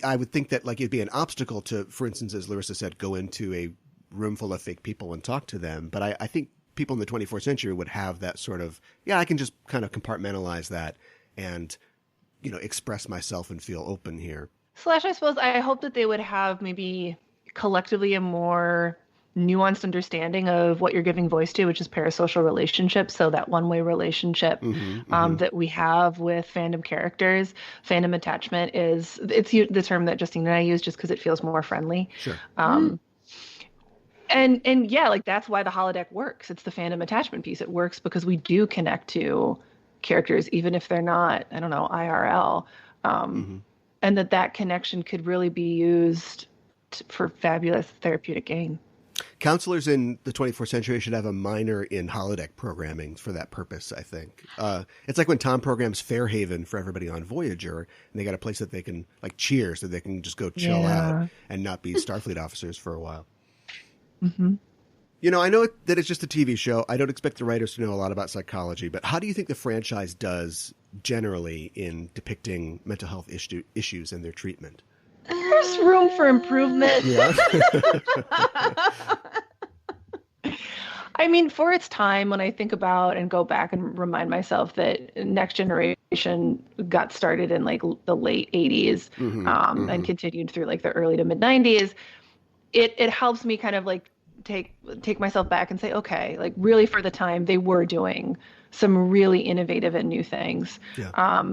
I would think that like it'd be an obstacle to, for instance, as Larisa said, go into a room full of fake people and talk to them. But I think people in the 24th century would have that sort of, I can just kind of compartmentalize that and, express myself and feel open here. / I suppose I hope that they would have maybe collectively a more nuanced understanding of what you're giving voice to, which is parasocial relationships. So that one-way relationship that we have with fandom characters, fandom attachment it's the term that Justine and I use just because it feels more friendly. Sure. And yeah, like that's why the holodeck works. It's the fandom attachment piece. It works because we do connect to characters, even if they're not, I don't know, IRL. And that connection could really be used for fabulous therapeutic gain. Counselors in the 24th century should have a minor in holodeck programming for that purpose, I think. It's like when Tom programs Fairhaven for everybody on Voyager, and they got a place that they can, like Cheers, so they can just go chill out and not be Starfleet officers for a while. I know that it's just a TV show. I don't expect the writers to know a lot about psychology, but how do you think the franchise does generally in depicting mental health issues and their treatment? there's room for improvement. Yeah. I mean, for its time, when I think about and go back and remind myself that Next Generation got started in like the late 80s and continued through like the early to mid 90s, it helps me kind of like take myself back and say, okay, like really for the time they were doing some really innovative and new things. Yeah.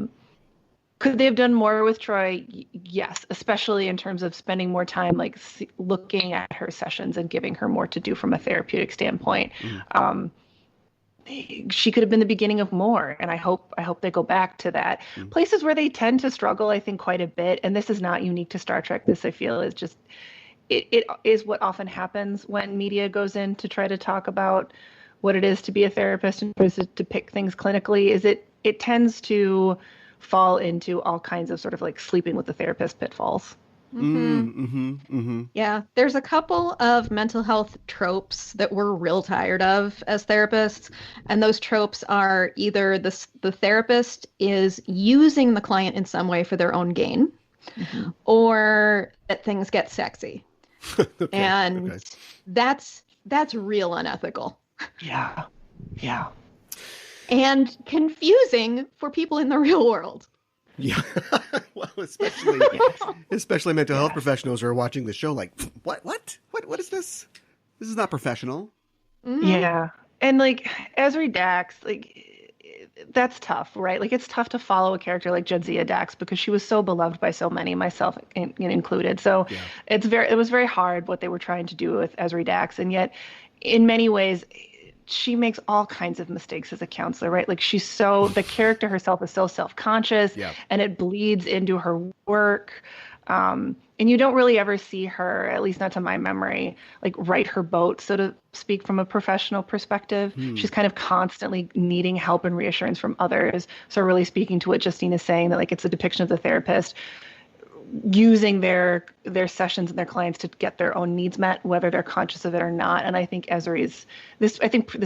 Could they have done more with Troy? Yes, especially in terms of spending more time like looking at her sessions and giving her more to do from a therapeutic standpoint. She could have been the beginning of more, and I hope they go back to that. Places where they tend to struggle, I think, quite a bit, and this is not unique to Star Trek. This, I feel, is just it is what often happens when media goes in to try to talk about what it is to be a therapist and to pick things clinically. Is it tends to fall into all kinds of sort of like sleeping with the therapist pitfalls. Yeah, there's a couple of mental health tropes that we're real tired of as therapists, and those tropes are either the therapist is using the client in some way for their own gain, or that things get sexy. And that's real unethical. Yeah. And confusing for people in the real world. Yeah. Well, especially mental health professionals who are watching the show like, what is this? This is not professional. Yeah. And like Ezri Dax, like that's tough, right? Like it's tough to follow a character like Jadzia Dax because she was so beloved by so many, myself included. So it was very hard what they were trying to do with Ezri Dax. And yet in many ways, she makes all kinds of mistakes as a counselor, right? Like the character herself is so self-conscious and it bleeds into her work. And you don't really ever see her, at least not to my memory, like right her boat, so to speak, from a professional perspective. She's kind of constantly needing help and reassurance from others. So really speaking to what Justine is saying, that like it's a depiction of the therapist using their sessions and their clients to get their own needs met, whether they're conscious of it or not. And I think this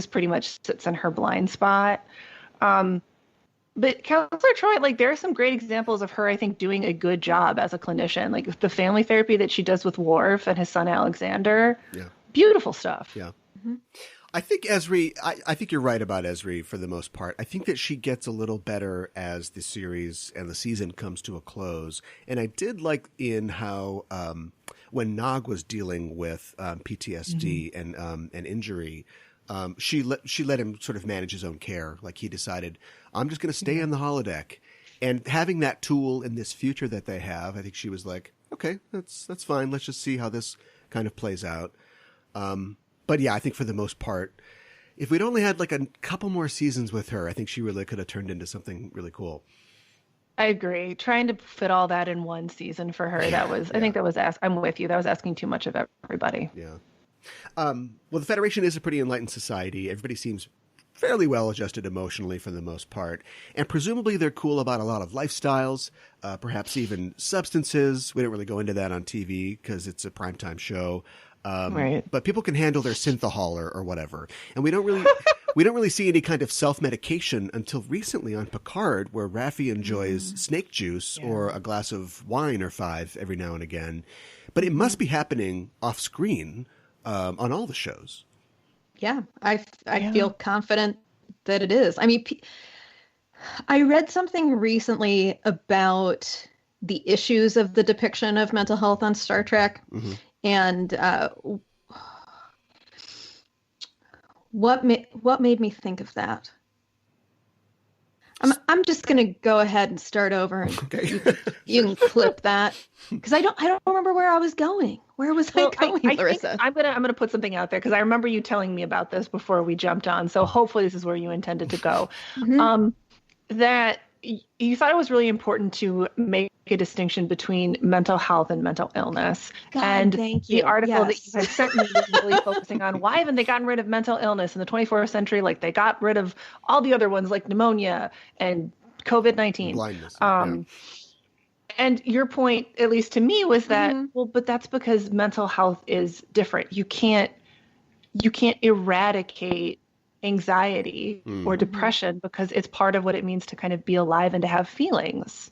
pretty much sits in her blind spot. But Counselor Troy, like there are some great examples of her, I think, doing a good job as a clinician, like the family therapy that she does with Worf and his son Alexander. Yeah. Beautiful stuff. Yeah. I think Ezri, I think you're right about Ezri for the most part. I think that she gets a little better as the series and the season comes to a close. And I did like in how when Nog was dealing with PTSD and injury, she let him sort of manage his own care. Like he decided, I'm just going to stay on the holodeck. And having that tool in this future that they have, I think she was like, okay, that's fine. Let's just see how this kind of plays out. But yeah, I think for the most part, if we'd only had like a couple more seasons with her, I think she really could have turned into something really cool. I agree. Trying to fit all that in one season for her, I think that was, I'm with you. That was asking too much of everybody. Yeah. Well, the Federation is a pretty enlightened society. Everybody seems fairly well adjusted emotionally for the most part. And presumably they're cool about a lot of lifestyles, perhaps even substances. We don't really go into that on TV because it's a primetime show. Right. But people can handle their synthahol or whatever. And we don't really see any kind of self-medication until recently on Picard, where Raffi enjoys snake juice or a glass of wine or 5 every now and again. But it must be happening off screen on all the shows. Yeah, I feel confident that it is. I mean, I read something recently about the issues of the depiction of mental health on Star Trek. And what made me think of that? I'm just going to go ahead and start over, and you can clip that because I don't remember where I was going. Where was I going, Larisa? I'm gonna put something out there because I remember you telling me about this before we jumped on. So hopefully this is where you intended to go. That you thought it was really important to make a distinction between mental health and mental illness. God, thank you. The article that you had sent me was really focusing on why haven't they gotten rid of mental illness in the 24th century? Like they got rid of all the other ones like pneumonia and COVID-19. Blindness. And your point, at least to me, was that, well, but that's because mental health is different. You can't eradicate anxiety or depression because it's part of what it means to kind of be alive and to have feelings.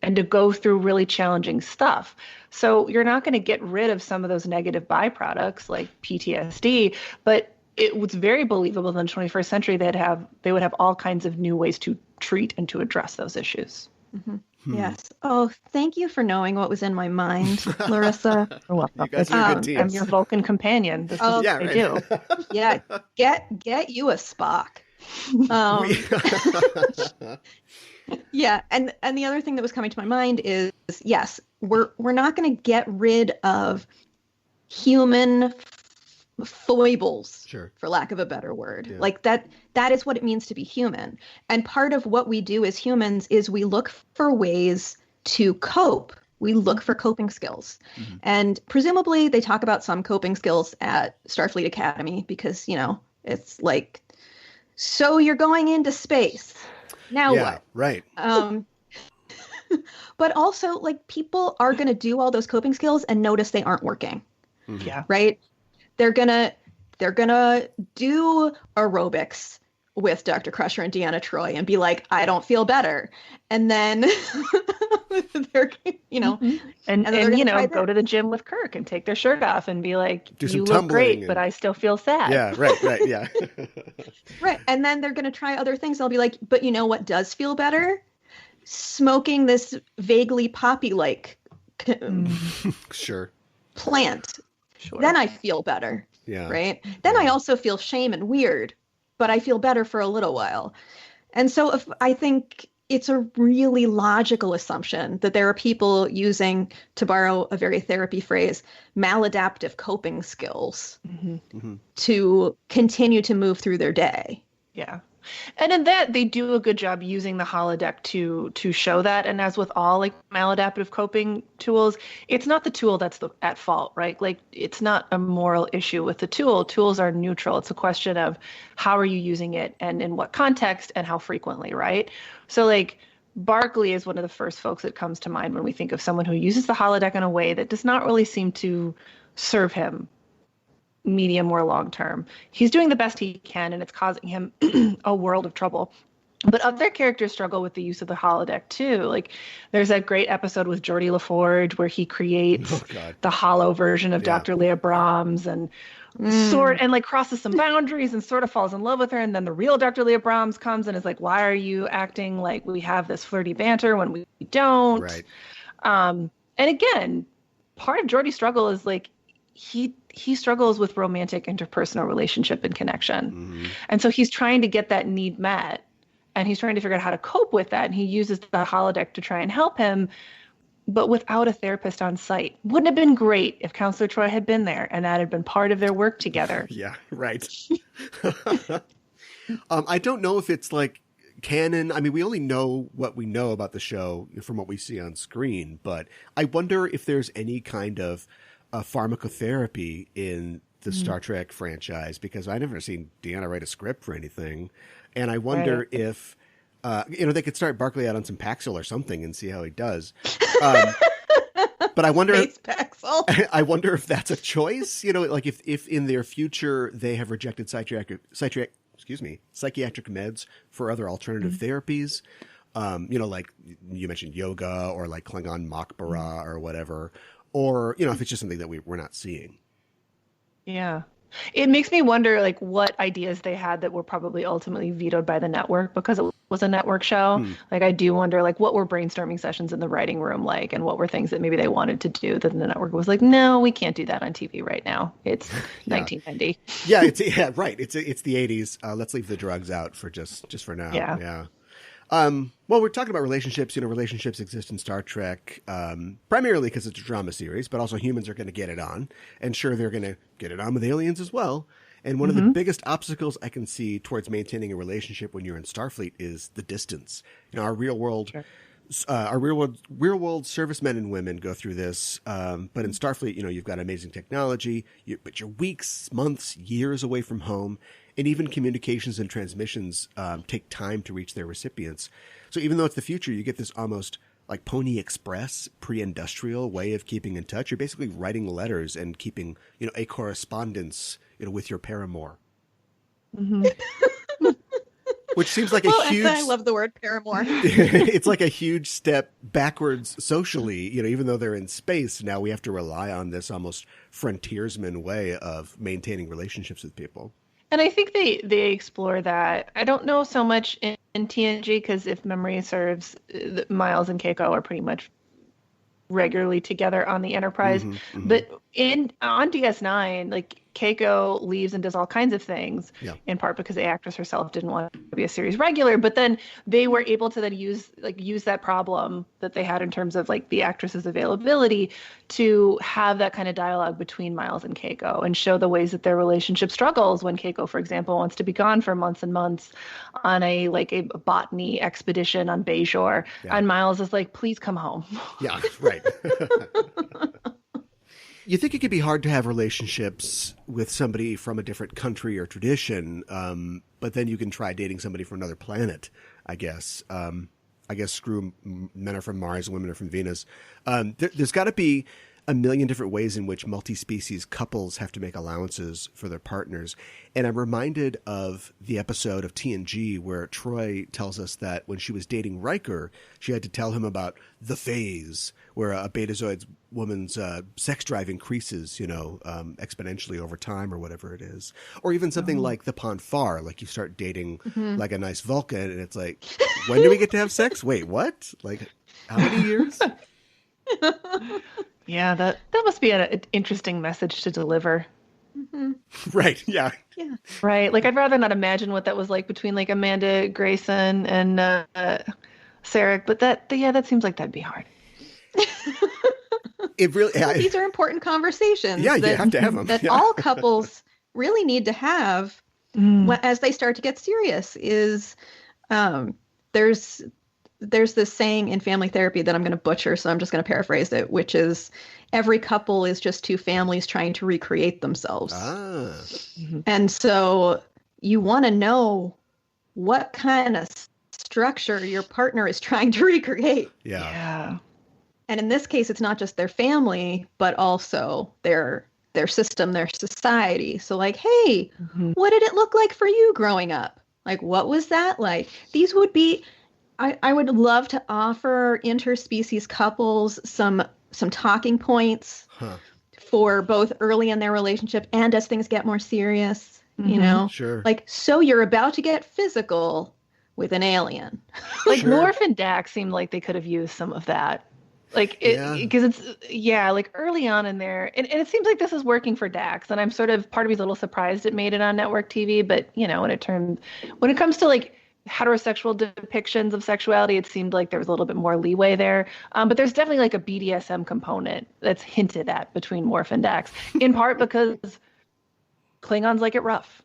and to go through really challenging stuff. So you're not going to get rid of some of those negative byproducts like PTSD, but it was very believable in the 21st century they would have all kinds of new ways to treat and to address those issues. Yes. Oh, thank you for knowing what was in my mind, Larissa. You're welcome. You guys are a good team. I'm your Vulcan companion. This is what I do. Yeah, get you a Spock. Yeah, and the other thing that was coming to my mind is, yes, we're not going to get rid of human foibles, sure, for lack of a better word. Yeah. Like that is what it means to be human. And part of what we do as humans is we look for ways to cope. We look for coping skills. Mm-hmm. And presumably they talk about some coping skills at Starfleet Academy because, it's like, so you're going into space. Now what? Right. But also, like, people are going to do all those coping skills and notice they aren't working. Mm-hmm. Yeah. Right? They're gonna do aerobics with Dr. Crusher and Deanna Troi and be like, I don't feel better. And then they're, and go to the gym with Kirk and take their shirt off and be like, you look great, but I still feel sad. Yeah, right, yeah. Right. And then they're going to try other things. They'll be like, but you know what does feel better? Smoking this vaguely poppy-like sure. plant. Sure. Then I feel better. Yeah. Right. Then I also feel shame and weird, but I feel better for a little while. And so I think it's a really logical assumption that there are people using, to borrow a very therapy phrase, maladaptive coping skills to continue to move through their day. Yeah. And in that, they do a good job using the holodeck to show that. And as with all like maladaptive coping tools, it's not the tool that's at fault, right? Like, it's not a moral issue with the tool. Tools are neutral. It's a question of how are you using it and in what context and how frequently, right? So like Barclay is one of the first folks that comes to mind when we think of someone who uses the holodeck in a way that does not really seem to serve him medium or long term. He's doing the best he can, and it's causing him a world of trouble. But other characters struggle with the use of the holodeck too. Like, there's that great episode with Geordie LaForge where he creates the hollow version of Dr. Leah Brahms and like crosses some boundaries and sort of falls in love with her. And then the real Dr. Leah Brahms comes and is like, why are you acting like we have this flirty banter when we don't? Right. And again, part of Geordie's struggle is like, he struggles with romantic interpersonal relationship and connection. And so he's trying to get that need met, and he's trying to figure out how to cope with that. And he uses the holodeck to try and help him, but without a therapist on site. Wouldn't it have been great if Counselor Troi had been there and that had been part of their work together? Yeah, right. I don't know if it's like canon. I mean, we only know what we know about the show from what we see on screen, but I wonder if there's any kind of pharmacotherapy in the Star Trek franchise, because I've never seen Deanna write a script for anything. And I wonder if, they could start Barclay out on some Paxil or something and see how he does. But I wonder, I wonder if that's a choice, like if in their future they have rejected psychiatric meds for other alternative therapies, like you mentioned yoga or like Klingon Makbara or whatever. Or, if it's just something that we're not seeing. Yeah. It makes me wonder, like, what ideas they had that were probably ultimately vetoed by the network because it was a network show. Like, I do wonder, like, what were brainstorming sessions in the writing room like, and what were things that maybe they wanted to do that the network was like, no, we can't do that on TV right now. It's 1990. Yeah, right. It's the 80s. Let's leave the drugs out for just for now. Yeah. Well, we're talking about relationships. Relationships exist in Star Trek, primarily because it's a drama series, but also humans are going to get it on. And sure, they're going to get it on with aliens as well. And one of the biggest obstacles I can see towards maintaining a relationship when you're in Starfleet is the distance. Our real world servicemen and women go through this. But in Starfleet, you've got amazing technology, but you're weeks, months, years away from home. And even communications and transmissions take time to reach their recipients. So even though it's the future, you get this almost like Pony Express, pre-industrial way of keeping in touch. You're basically writing letters and keeping, a correspondence, with your paramour. Which seems like well, a huge... I love the word paramour. It's like a huge step backwards socially, even though they're in space, now we have to rely on this almost frontiersman way of maintaining relationships with people. And I think they explore that. I don't know so much in TNG, because if memory serves, Miles and Keiko are pretty much regularly together on the Enterprise. But on DS9, like, Keiko leaves and does all kinds of things, in part because the actress herself didn't want to be a series regular. But then they were able to then use that problem that they had in terms of like the actress's availability to have that kind of dialogue between Miles and Keiko and show the ways that their relationship struggles when Keiko, for example, wants to be gone for months and months on a botany expedition on Bayshore, and Miles is like, please come home. Yeah, right. You think it could be hard to have relationships with somebody from a different country or tradition, but then you can try dating somebody from another planet, I guess. I guess screw men are from Mars and women are from Venus. There's got to be a million different ways in which multi-species couples have to make allowances for their partners. And I'm reminded of the episode of TNG where Troy tells us that when she was dating Riker, she had to tell him about the phase where a Betazoid woman's sex drive increases, exponentially over time or whatever it is. Or even something like the Ponfar, like you start dating like a nice Vulcan and it's like, when do we get to have sex? Wait, what? Like, how many years? Yeah, that must be an interesting message to deliver. Right, yeah. Right, like I'd rather not imagine what that was like between like Amanda Grayson and Sarek, but that seems like that'd be hard. It really. These are important conversations. Yeah, you have to have them. That all couples really need to have as they start to get serious. Is there's this saying in family therapy that I'm going to butcher, so I'm just going to paraphrase it, which is every couple is just two families trying to recreate themselves. And so you want to know what kind of structure your partner is trying to recreate. Yeah. And in this case, it's not just their family, but also their system, their society. So like, hey, what did it look like for you growing up? Like, what was that like? These would be... I would love to offer interspecies couples some talking points for both early in their relationship and as things get more serious, Sure. Like, so you're about to get physical with an alien. Like Worf and Dax seemed like they could have used some of that. Like, because like early on in there, and it seems like this is working for Dax, and I'm sort of, part of me's a little surprised it made it on network TV, but when it comes to like heterosexual depictions of sexuality, it seemed like there was a little bit more leeway there. But there's definitely like a BDSM component that's hinted at between Worf and Dax, in part because Klingons like it rough.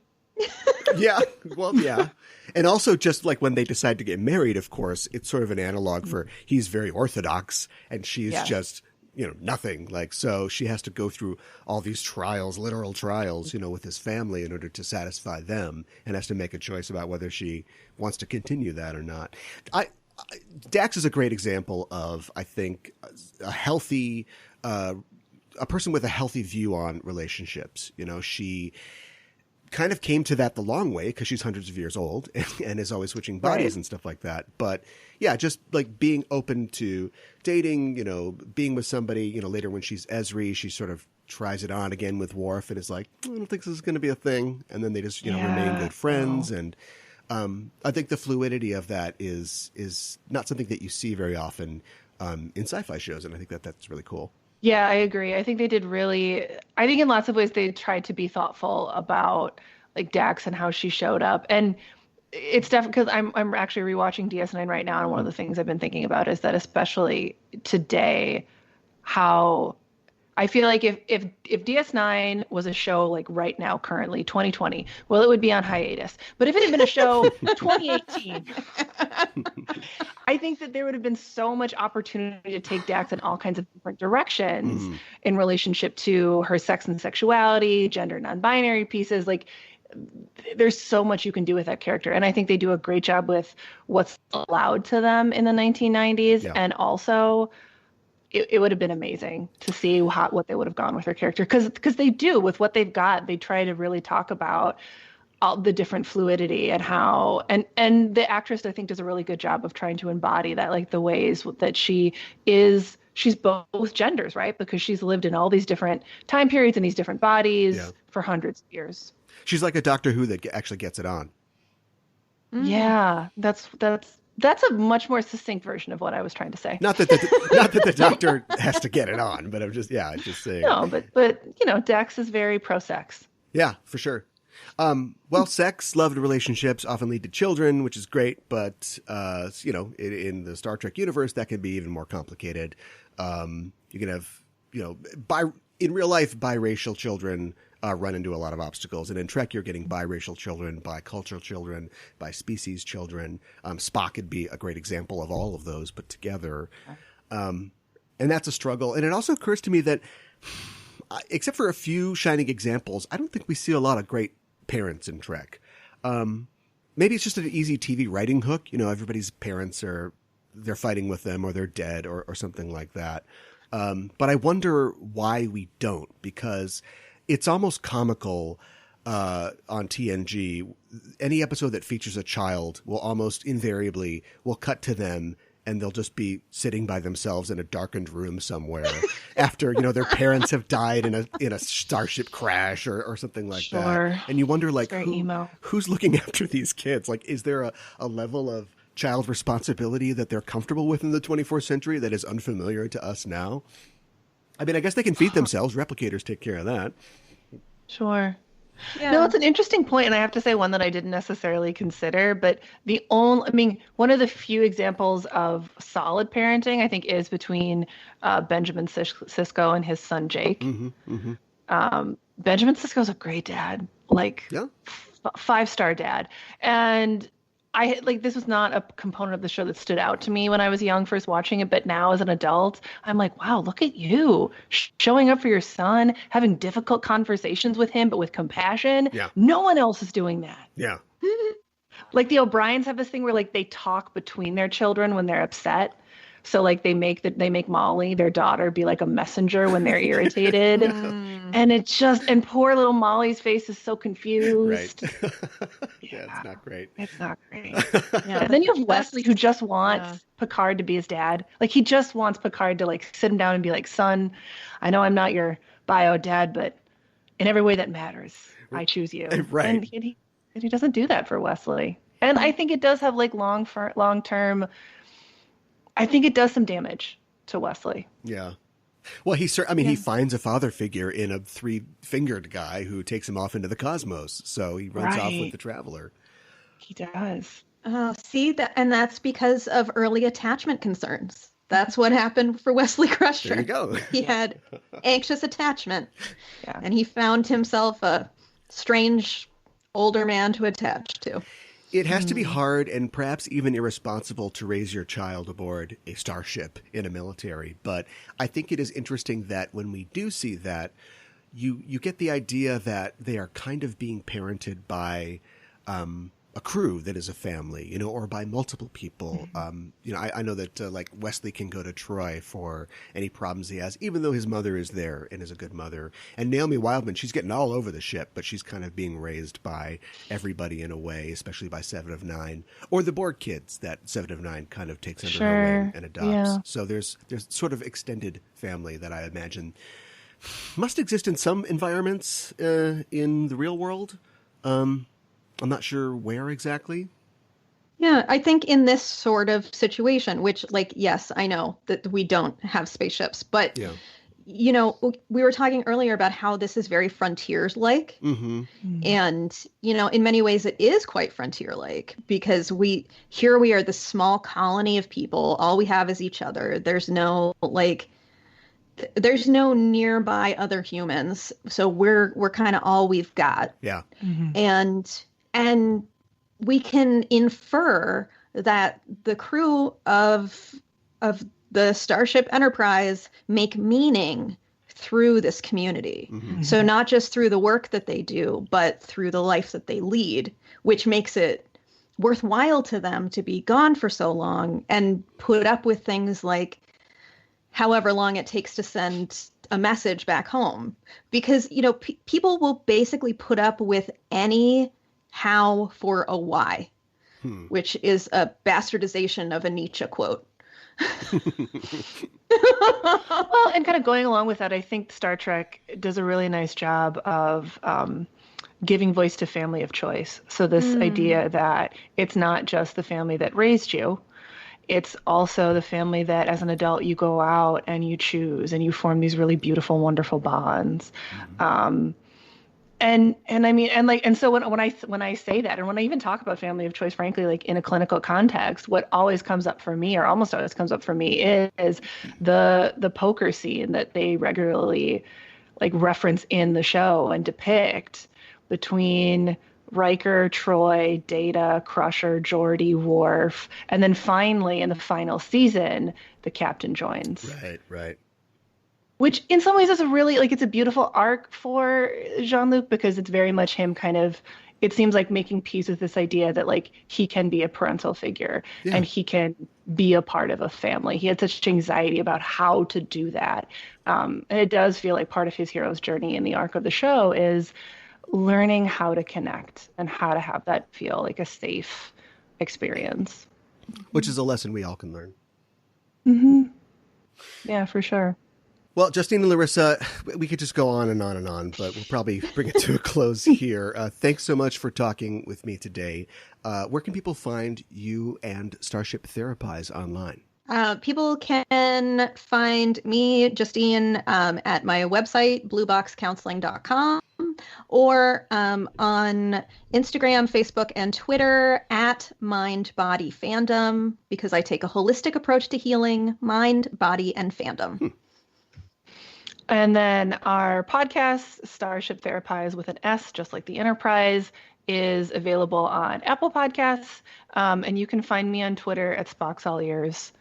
Yeah, well, yeah. And also just like when they decide to get married, of course, it's sort of an analog for he's very orthodox and she's just, nothing. Like, so she has to go through all these trials, literal trials, with his family in order to satisfy them, and has to make a choice about whether she wants to continue that or not. Dax is a great example of, I think, a healthy, a person with a healthy view on relationships. She kind of came to that the long way because she's hundreds of years old and is always switching bodies and stuff like that. But yeah, just like being open to dating, being with somebody, later when she's Ezri, she sort of tries it on again with Worf and is like, I don't think this is going to be a thing. And then they just, remain good friends. And I think the fluidity of that is not something that you see very often in sci-fi shows. And I think that's really cool. Yeah, I agree. I think they did I think in lots of ways they tried to be thoughtful about like Dax and how she showed up. And it's definitely because I'm actually rewatching DS9 right now. And one of the things I've been thinking about is that especially today, how I feel like if DS9 was a show like right now, currently 2020, well, it would be on hiatus. But if it had been a show 2018, I think that there would have been so much opportunity to take Dax in all kinds of different directions in relationship to her sex and sexuality, gender non-binary pieces. Like, there's so much you can do with that character. And I think they do a great job with what's allowed to them in the 1990s. Yeah. And also, it would have been amazing to see what they would have gone with her character. Because they do, with what they've got, they try to really talk about all the different fluidity and how and the actress I think does a really good job of trying to embody that, like the ways that she's both genders, right? Because she's lived in all these different time periods and these different bodies for hundreds of years. She's like a Doctor Who that actually gets it on. Yeah, that's a much more succinct version of what I was trying to say. Not that the Doctor has to get it on, but I'm just saying. No, but Dax is very pro-sex. Yeah, for sure. Well, sex, love, and relationships often lead to children, which is great, but in the Star Trek universe, that can be even more complicated. You can have, in real life, biracial children run into a lot of obstacles, and in Trek, you're getting biracial children, bicultural children, bi-species children. Spock could be a great example of all of those put together, and that's a struggle. And it also occurs to me that, except for a few shining examples, I don't think we see a lot of great parents in Trek. Maybe it's just an easy TV writing hook. Everybody's parents they're fighting with them or they're dead or something like that. But I wonder why we don't, because it's almost comical on TNG. Any episode that features a child will almost invariably cut to them, and they'll just be sitting by themselves in a darkened room somewhere after, their parents have died in a starship crash or something like that. And you wonder, like, who's looking after these kids? Like, is there a level of child responsibility that they're comfortable with in the 24th century that is unfamiliar to us now? I mean, I guess they can feed themselves. Replicators take care of that. Sure. Yeah. No, it's an interesting point, and I have to say one that I didn't necessarily consider, but one of the few examples of solid parenting, I think, is between Benjamin Sisko and his son Jake. Mm-hmm, mm-hmm. Benjamin Sisko's a great dad, like 5-star dad. And this was not a component of the show that stood out to me when I was young first watching it, but now as an adult, I'm like, wow, look at you showing up for your son, having difficult conversations with him, but with compassion. Yeah. No one else is doing that. Yeah. Like the O'Briens have this thing where, like, they talk between their children when they're upset. So, like, they make Molly, their daughter, be like a messenger when they're irritated. And and poor little Molly's face is so confused. Right. It's not great. It's not great. And then you have Wesley, who just wants Picard to be his dad. Like, he just wants Picard to, like, sit him down and be like, son, I know I'm not your bio dad, but in every way that matters, I choose you. Right. And he doesn't do that for Wesley. And I think it does have, like, long-term, I think it does some damage to Wesley. Yeah. Well, he finds a father figure in a 3-fingered guy who takes him off into the cosmos. So he runs off with the Traveler. He does. Oh, see that, and that's because of early attachment concerns. That's what happened for Wesley Crusher. There you go. He had anxious attachment, and he found himself a strange older man to attach to. It has to be hard and perhaps even irresponsible to raise your child aboard a starship in a military. But I think it is interesting that when we do see that, you get the idea that they are kind of being parented by a crew that is a family, or by multiple people. I know that like Wesley can go to Troy for any problems he has, even though his mother is there and is a good mother. And Naomi Wildman, she's getting all over the ship, but she's kind of being raised by everybody in a way, especially by Seven of Nine or the Borg kids that Seven of Nine kind of takes under her wing and adopts. Yeah. So there's sort of extended family that I imagine must exist in some environments in the real world. I'm not sure where exactly. Yeah, I think in this sort of situation, which, like, yes, I know that we don't have spaceships, but, we were talking earlier about how this is very frontiers-like. Mm-hmm. And, in many ways it is quite frontier-like because we are this small colony of people. All we have is each other. There's no nearby other humans. So we're kind of all we've got. Yeah. Mm-hmm. And we can infer that the crew of the Starship Enterprise make meaning through this community. Mm-hmm. So not just through the work that they do, but through the life that they lead, which makes it worthwhile to them to be gone for so long and put up with things like however long it takes to send a message back home. Because, people will basically put up with any how for a why, which is a bastardization of a Nietzsche quote. Well, and kind of going along with that, I think Star Trek does a really nice job of giving voice to family of choice. So this idea that it's not just the family that raised you, it's also the family that as an adult you go out and you choose and you form these really beautiful, wonderful bonds. And I mean, and so when I say that, and when I even talk about family of choice, frankly, like in a clinical context, what always comes up for me, or almost always comes up for me, is the poker scene that they regularly like reference in the show and depict between Riker, Troy, Data, Crusher, Geordi, Worf, and then finally in the final season, the captain joins. Right. Which in some ways is a really, like, it's a beautiful arc for Jean-Luc, because it's very much him kind of, it seems like making peace with this idea that like he can be a parental figure and he can be a part of a family. He had such anxiety about how to do that. And it does feel like part of his hero's journey in the arc of the show is learning how to connect and how to have that feel like a safe experience. Which is a lesson we all can learn. Yeah, for sure. Well, Justine and Larisa, we could just go on and on and on, but we'll probably bring it to a close here. Thanks so much for talking with me today. Where can people find you and Starship Therapise online? People can find me, Justine, at my website, blueboxcounseling.com, or on Instagram, Facebook, and Twitter at Mind Body Fandom, because I take a holistic approach to healing mind, body, and fandom. And then our podcast, Starship Therapise with an S, just like the Enterprise, is available on Apple Podcasts. And you can find me on Twitter at Spock's All Ears.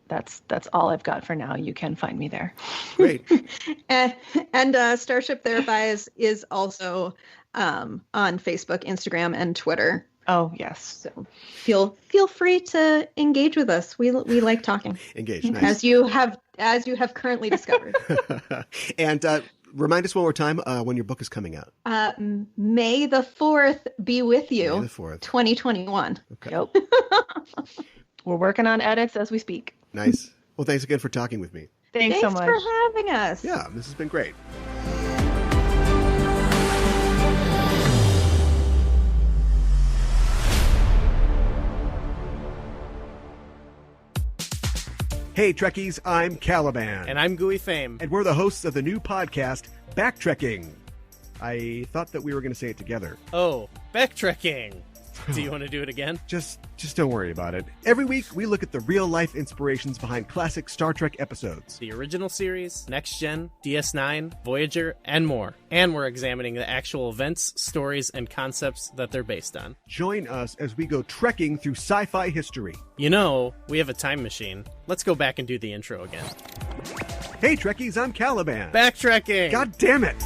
That's all I've got for now. You can find me there. Great. and Starship Therapise is also on Facebook, Instagram, and Twitter. Oh, yes. So feel free to engage with us. We like talking. Engage, nice. As you have currently discovered. And remind us one more time when your book is coming out. May the 4th be with you. May the 4th. 2021. Okay. Yep. We're working on edits as we speak. Nice. Well, thanks again for talking with me. Thanks so much. Thanks for having us. Yeah, this has been great. Hey Trekkies, I'm Caliban. And I'm Gooey Fame. And we're the hosts of the new podcast, Backtrekking. I thought that we were going to say it together. Oh, Backtrekking. Do you want to do it again? Just don't worry about it. Every week, we look at the real-life inspirations behind classic Star Trek episodes. The original series, Next Gen, DS9, Voyager, and more. And we're examining the actual events, stories, and concepts that they're based on. Join us as we go trekking through sci-fi history. You know, we have a time machine. Let's go back and do the intro again. Hey Trekkies, I'm Caliban. Backtrekking! God damn it!